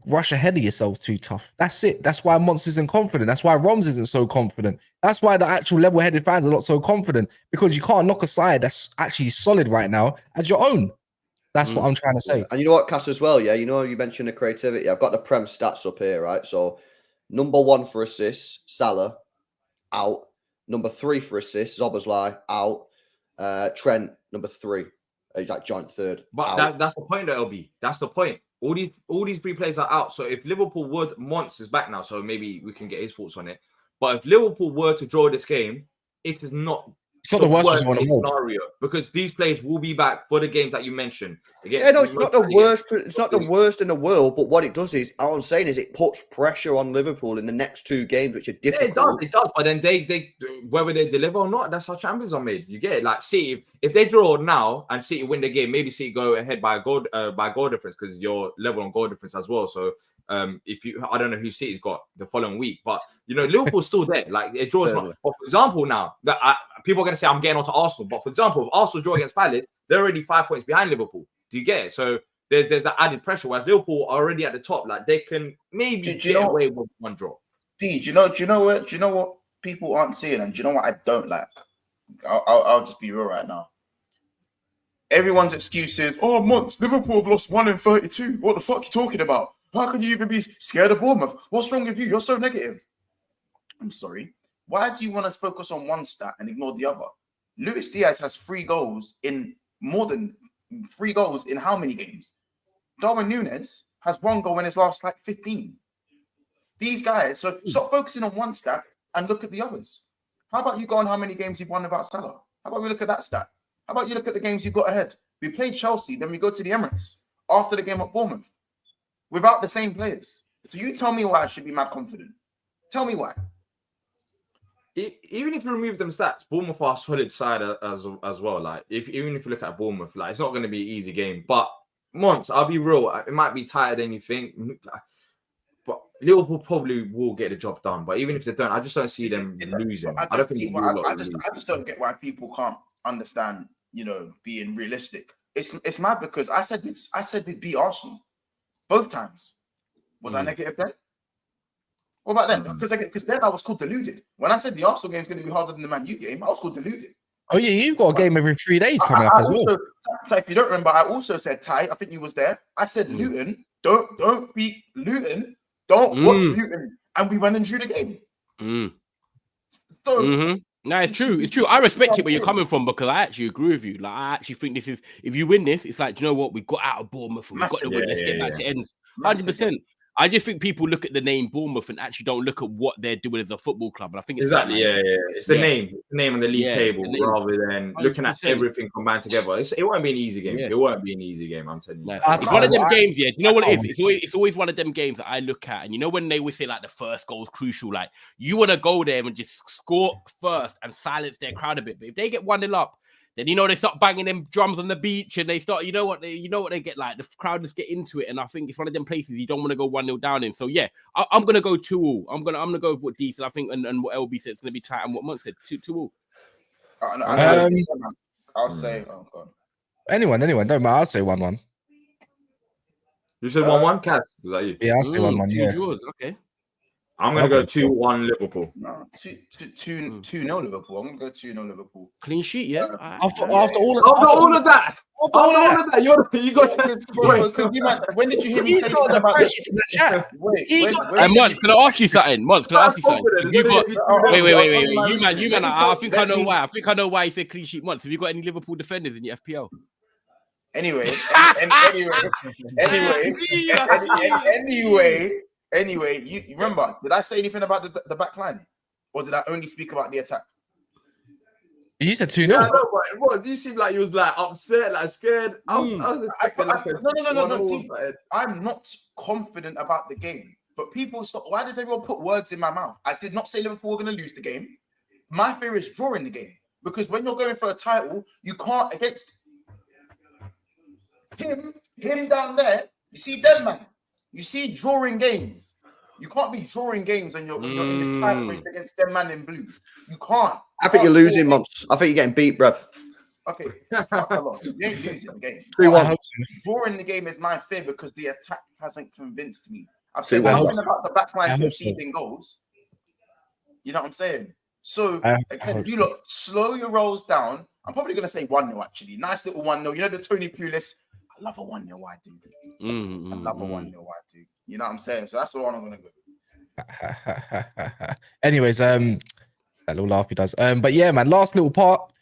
rush ahead of yourselves too tough. That's it. That's why Monts isn't confident. That's why Roms isn't so confident. That's why the actual level-headed fans are not so confident, because you can't knock a side that's actually solid right now as your own. That's what I'm trying to say. And you know what, Cass, as well, yeah? You know, you mentioned the creativity. I've got the Prem stats up here, right? So, number 1 for assists, Salah, out. Number 3 for assists, Szoboszlai, out. Trent, number 3. He's like joint third. But that's the point, though, LB. That's the point. All these 3 players are out. So if Liverpool would, Monts is back now, so maybe we can get his thoughts on it. But if Liverpool were to draw this game, it is not. It's not the worst scenario, because these players will be back for the games that you mentioned. Yeah, no, it's not the worst. It's not the worst in the world. But what it does is, all I'm saying is, it puts pressure on Liverpool in the next 2 games, which are difficult. Yeah, it does. But then they whether they deliver or not, that's how champions are made. You get it. Like City, if they draw now and City win the game, maybe City go ahead by goal difference, because you're level on goal difference as well. So I don't know who City's got the following week, but you know Liverpool's still there. Like it draws not. For example, now that people are going to say I'm getting onto Arsenal, but for example, if Arsenal draw against Palace, they're already 5 points behind Liverpool. Do you get it? So there's that added pressure. Whereas Liverpool are already at the top, like they can maybe get away with one draw. Do you know what people aren't seeing, and do you know what I don't like? I'll just be real right now. Everyone's excuse is, oh, Monts, Liverpool have lost 1 in 32. What the fuck are you talking about? How can you even be scared of Bournemouth? What's wrong with you? You're so negative. I'm sorry. Why do you want us to focus on one stat and ignore the other? Luis Diaz has 3 goals in more than 3 goals in how many games? Darwin Núñez has 1 goal in his last 15. These guys, so stop focusing on one stat and look at the others. How about you go on how many games you've won without Salah? How about we look at that stat? How about you look at the games you've got ahead? We played Chelsea, then we go to the Emirates after the game at Bournemouth without the same players. So you tell me why I should be mad confident. Tell me why. Even if you remove them stats, Bournemouth are a solid side as well. Like even if you look at Bournemouth, like it's not going to be an easy game. But Monts, I'll be real, it might be tighter than you think. But Liverpool probably will get the job done. But even if they don't, I just don't see them losing. I just don't get why people can't understand, being realistic. It's mad because I said we'd beat Arsenal both times. Was I negative then? What about then? Because then I was called deluded. When I said the Arsenal game is going to be harder than the Man U game, I was called deluded. Oh yeah, you've got a game every 3 days coming up as well. Ty, if you don't remember, I also said, Ty, I think you was there. I said Luton, don't beat Luton, don't watch Luton, and we went and drew the game. So no, it's true. It's true. I respect it where you're coming from, because I actually agree with you. Like, I actually think this is, if you win this, it's like, do you know what? We got out of Bournemouth and we got to win. Let's get back to ends. 100%. I just think people look at the name Bournemouth and actually don't look at what they're doing as a football club. And I think it's it's the name on the league table rather than 100%. Looking at everything combined together. It won't be an easy game. It won't be an easy game. I'm telling you. No. It's one of them games. Yeah, you know what it is? It's always one of them games that I look at, and you know when they always say like the first goal is crucial. Like you want to go there and just score first and silence their crowd a bit. But if they get 1-0 up, then they start banging them drums on the beach, and they start, you know what they get like. The crowd just get into it, and I think it's one of them places you don't want to go 1-0 down in. So yeah, I'm gonna go 2-2. I'm gonna go with what D said. I think and what LB said, it's gonna be tight, and what Monk said 2-2. I'll say. Oh God. Anyone, don't matter. I'll say 1-1. You said 1-1, Kat? Was that you? Yeah, I'll say 1-1. Yeah. Yours, okay. I'm gonna go 2-1 Liverpool. No, 2-0 Liverpool. I'm gonna go 2-0 Liverpool. Clean sheet, yeah. After all of that, you got. Because you man, when did you hear me say anything about this? In the chat. And Mons, can I ask you something? Mons, can I ask you something? You got, wait. You man. I think I know why. I think I know why he said clean sheet. Mons, have you got any Liverpool defenders in your FPL? Anyway, you remember? Did I say anything about the back line, or did I only speak about the attack? You said 2-0. Yeah, I know, but it was. You seemed like you was like upset, like scared. I was expecting No. I'm not confident about the game. But people stop. Why does everyone put words in my mouth? I did not say Liverpool were going to lose the game. My fear is drawing the game, because when you're going for a title, you can't against him down there. You see them, man. You see drawing games. You can't be drawing games and you're in this title race against them man in blue. You can't. I think you're losing, Mons. I think you're getting beat, bruv. Okay. You ain't losing the game. 3-1. Drawing the game is my fear because the attack hasn't convinced me. I've said nothing about the backline conceding goals. You know what I'm saying? So, again, you look, slow your rolls down. I'm probably going to say 1-0, actually. Nice little 1-0. You know the Tony Pulis? I love a 1-0, I do. I love a 1-0, I do. You know what I'm saying? So that's the one I'm going to go. Anyways, that little laugh he does. But yeah, man, last little part.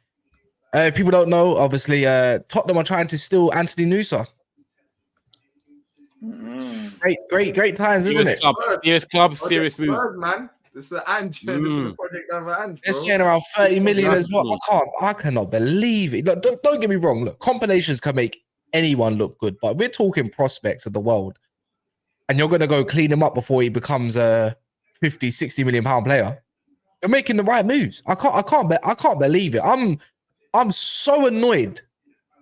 People don't know, obviously, Tottenham are trying to steal Anthony Nusa. Great times, isn't it? Serious club, serious move. Man. This is Ange. This is the project over Ange. They're saying around 30 million as well. I cannot believe it. Look, don't get me wrong. Look, combinations can make anyone look good, but we're talking prospects of the world, and you're going to go clean him up before he becomes a 50, 60 million pound player. You're making the right moves. I can't believe it. I'm so annoyed.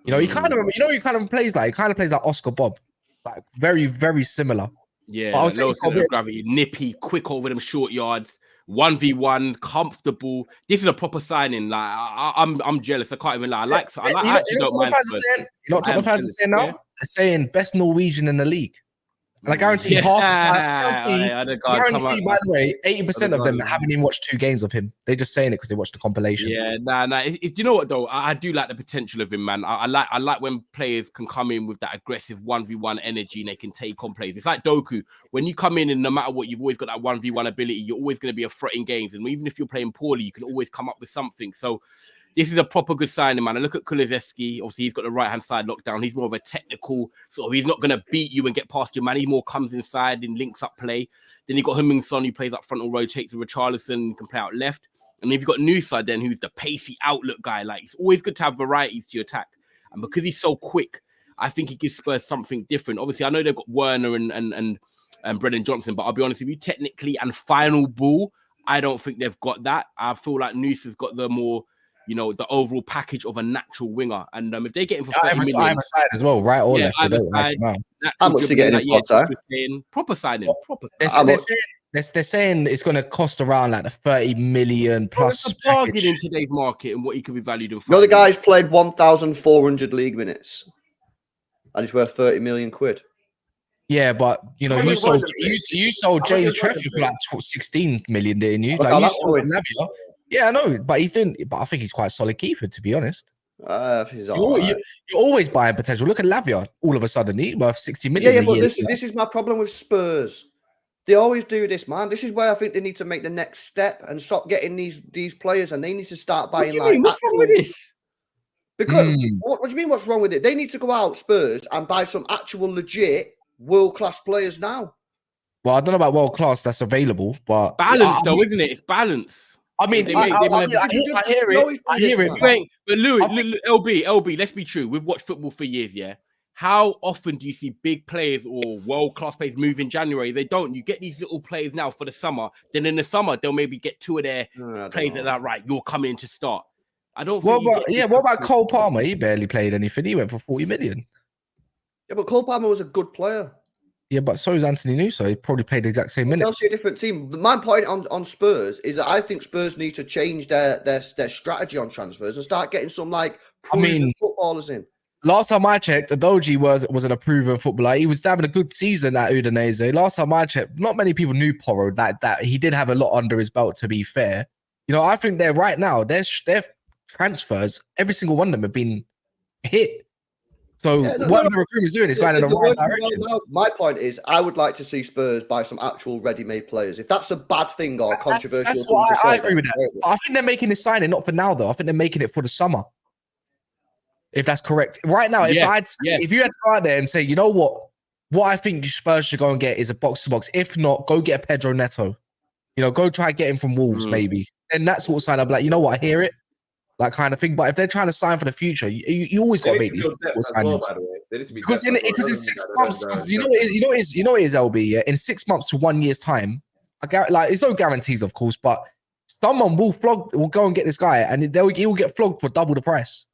You know, he kind of plays like Oscar Bob, like very, very similar. Yeah, low center of gravity, nippy, quick over them short yards, 1v1, comfortable. This is a proper signing. Like I'm jealous. I can't even lie. I actually don't mind. You know what Tottenham fans are saying now? They're saying best Norwegian in the league. And I guarantee by the way, 80% of them haven't even watched 2 games of him. They're just saying it because they watched the compilation. Yeah, nah. You know what though? I do like the potential of him, man. I like when players can come in with that aggressive 1v1 energy and they can take on players. It's like Doku. When you come in and no matter what, you've always got that 1v1 ability. You're always going to be a threat in games, and even if you're playing poorly, you can always come up with something. So this is a proper good signing, man. I look at Kulusevski. Obviously, he's got the right-hand side locked down. He's more of a technical, so he's not going to beat you and get past your man. He more comes inside and links up play. Then you got Heung-min Son, who plays up front and rotates with Richarlison, can play out left. And then you've got Nusa, then, who's the pacey outlook guy. Like, it's always good to have varieties to your attack. And because he's so quick, I think he gives Spurs something different. Obviously, I know they've got Werner and Brennan Johnson, but I'll be honest with you, technically and final ball, I don't think they've got that. I feel like Nusa's got the more, you know, the overall package of a natural winger. And if they get him for 30 million... either side as well, right or left. How much they getting him for, Proper signing. They're saying it's going to cost around like the 30 million plus. It's a bargain in today's market and what he could be valued in. The other guy's played 1,400 league minutes and he's worth 30 million quid. Yeah, but you know, you sold James Treffy for like 16 million, didn't you? Like you sold Lavia. Yeah, I know, but I think he's quite a solid keeper, to be honest. You're always buying potential. Look at Lavia. All of a sudden, he's worth 60 million. Yeah, but this is my problem with Spurs. They always do this, man. This is where I think they need to make the next step and stop getting these players, and they need to start buying what's wrong with this? Because what do you mean? What's wrong with it? They need to go out, Spurs, and buy some actual legit world-class players now. Well, I don't know about world-class that's available, but balance though, isn't it? It's balance. I mean, I hear it. But Louis, LB, let's be true. We've watched football for years, yeah? How often do you see big players or world-class players move in January? They don't. You get these little players now for the summer. Then in the summer, they'll maybe get 2 of their players that are right. You're coming to start. I don't think... What about Cole Palmer? He barely played anything. He went for 40 million. Yeah, but Cole Palmer was a good player. Yeah, but so is Anthony Nusa. He probably played the exact same minutes. They'll see a different team. My point on Spurs is that I think Spurs need to change their strategy on transfers and start getting some footballers in. last time I checked, Adoji was an proven footballer. He was having a good season at Udinese. Last time I checked, not many people knew Porro that he did have a lot under his belt. To be fair, I think they're right now. Their transfers, every single one of them have been hit. So what the recruitment is doing is going in the right direction. Well, my point is, I would like to see Spurs buy some actual ready-made players. If that's a bad thing or controversial, that's what I agree with that. I think they're making this signing not for now, though. I think they're making it for the summer. If that's correct, right now, if you had to go out there and say, you know what I think Spurs should go and get is a box to box. If not, go get a Pedro Neto. Go try get him from Wolves, maybe. And that sort of sign up, like, you know what, I hear it. Like kind of thing, but if they're trying to sign for the future, you always got to make these signings. Because in 6 months, you know it is LB. Yeah? In 6 months to 1 year's time, there's no guarantees, of course, but someone will go and get this guy, and he will get flogged for double the price.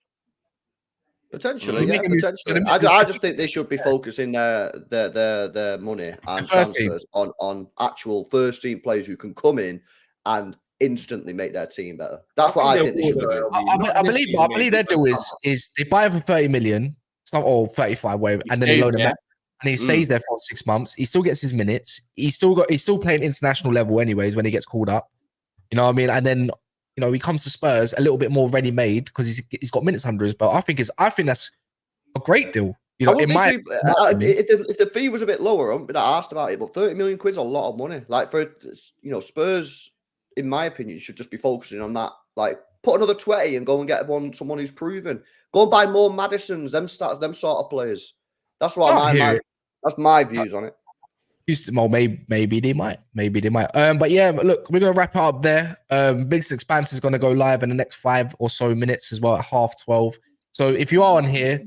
Potentially, yeah, potentially. I just think they should be focusing their money and transfers on actual first team players who can come in and instantly make their team better. That's what I think they should do. I believe their deal is they buy him for 30 million, or 35, whatever, and then they load him back. And he stays there for 6 months. He still gets his minutes. He's still playing international level anyways when he gets called up. You know what I mean? And then he comes to Spurs a little bit more ready made because he's got minutes under his belt. I think that's a great deal. If the fee was a bit lower, I would asked about it, but 30 million quid's a lot of money. Like for Spurs, in my opinion, should just be focusing on that. Like, put another 20 and go and get someone who's proven. Go and buy more Madisons, them sort of players. That's what that's my views on it. Well, maybe they might. But yeah, look, we're gonna wrap it up there. Big Six Expanse is gonna go live in the next 5 or so minutes as well at 12:30. So if you are on here,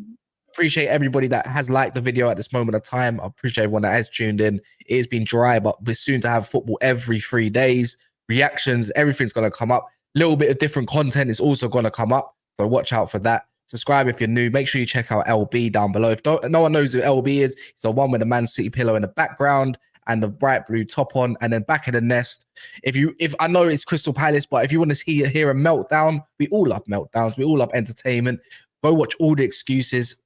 appreciate everybody that has liked the video at this moment of time. I appreciate everyone that has tuned in. It has been dry, but we're soon to have football every 3 days. Reactions, everything's going to come up. A little bit of different content is also going to come up. So watch out for that. Subscribe if you're new. Make sure you check out LB down below. If no one knows who LB is, it's the one with the Man City pillow in the background and the bright blue top on, and then back of the nest. If I know it's Crystal Palace, but if you want to hear a meltdown, we all love meltdowns. We all love entertainment. Go watch all the excuses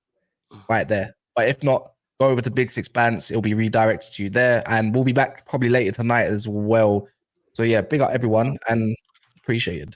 right there. But if not, go over to Big Six Expanse. It'll be redirected to you there. And we'll be back probably later tonight as well. So yeah, big up everyone and appreciated.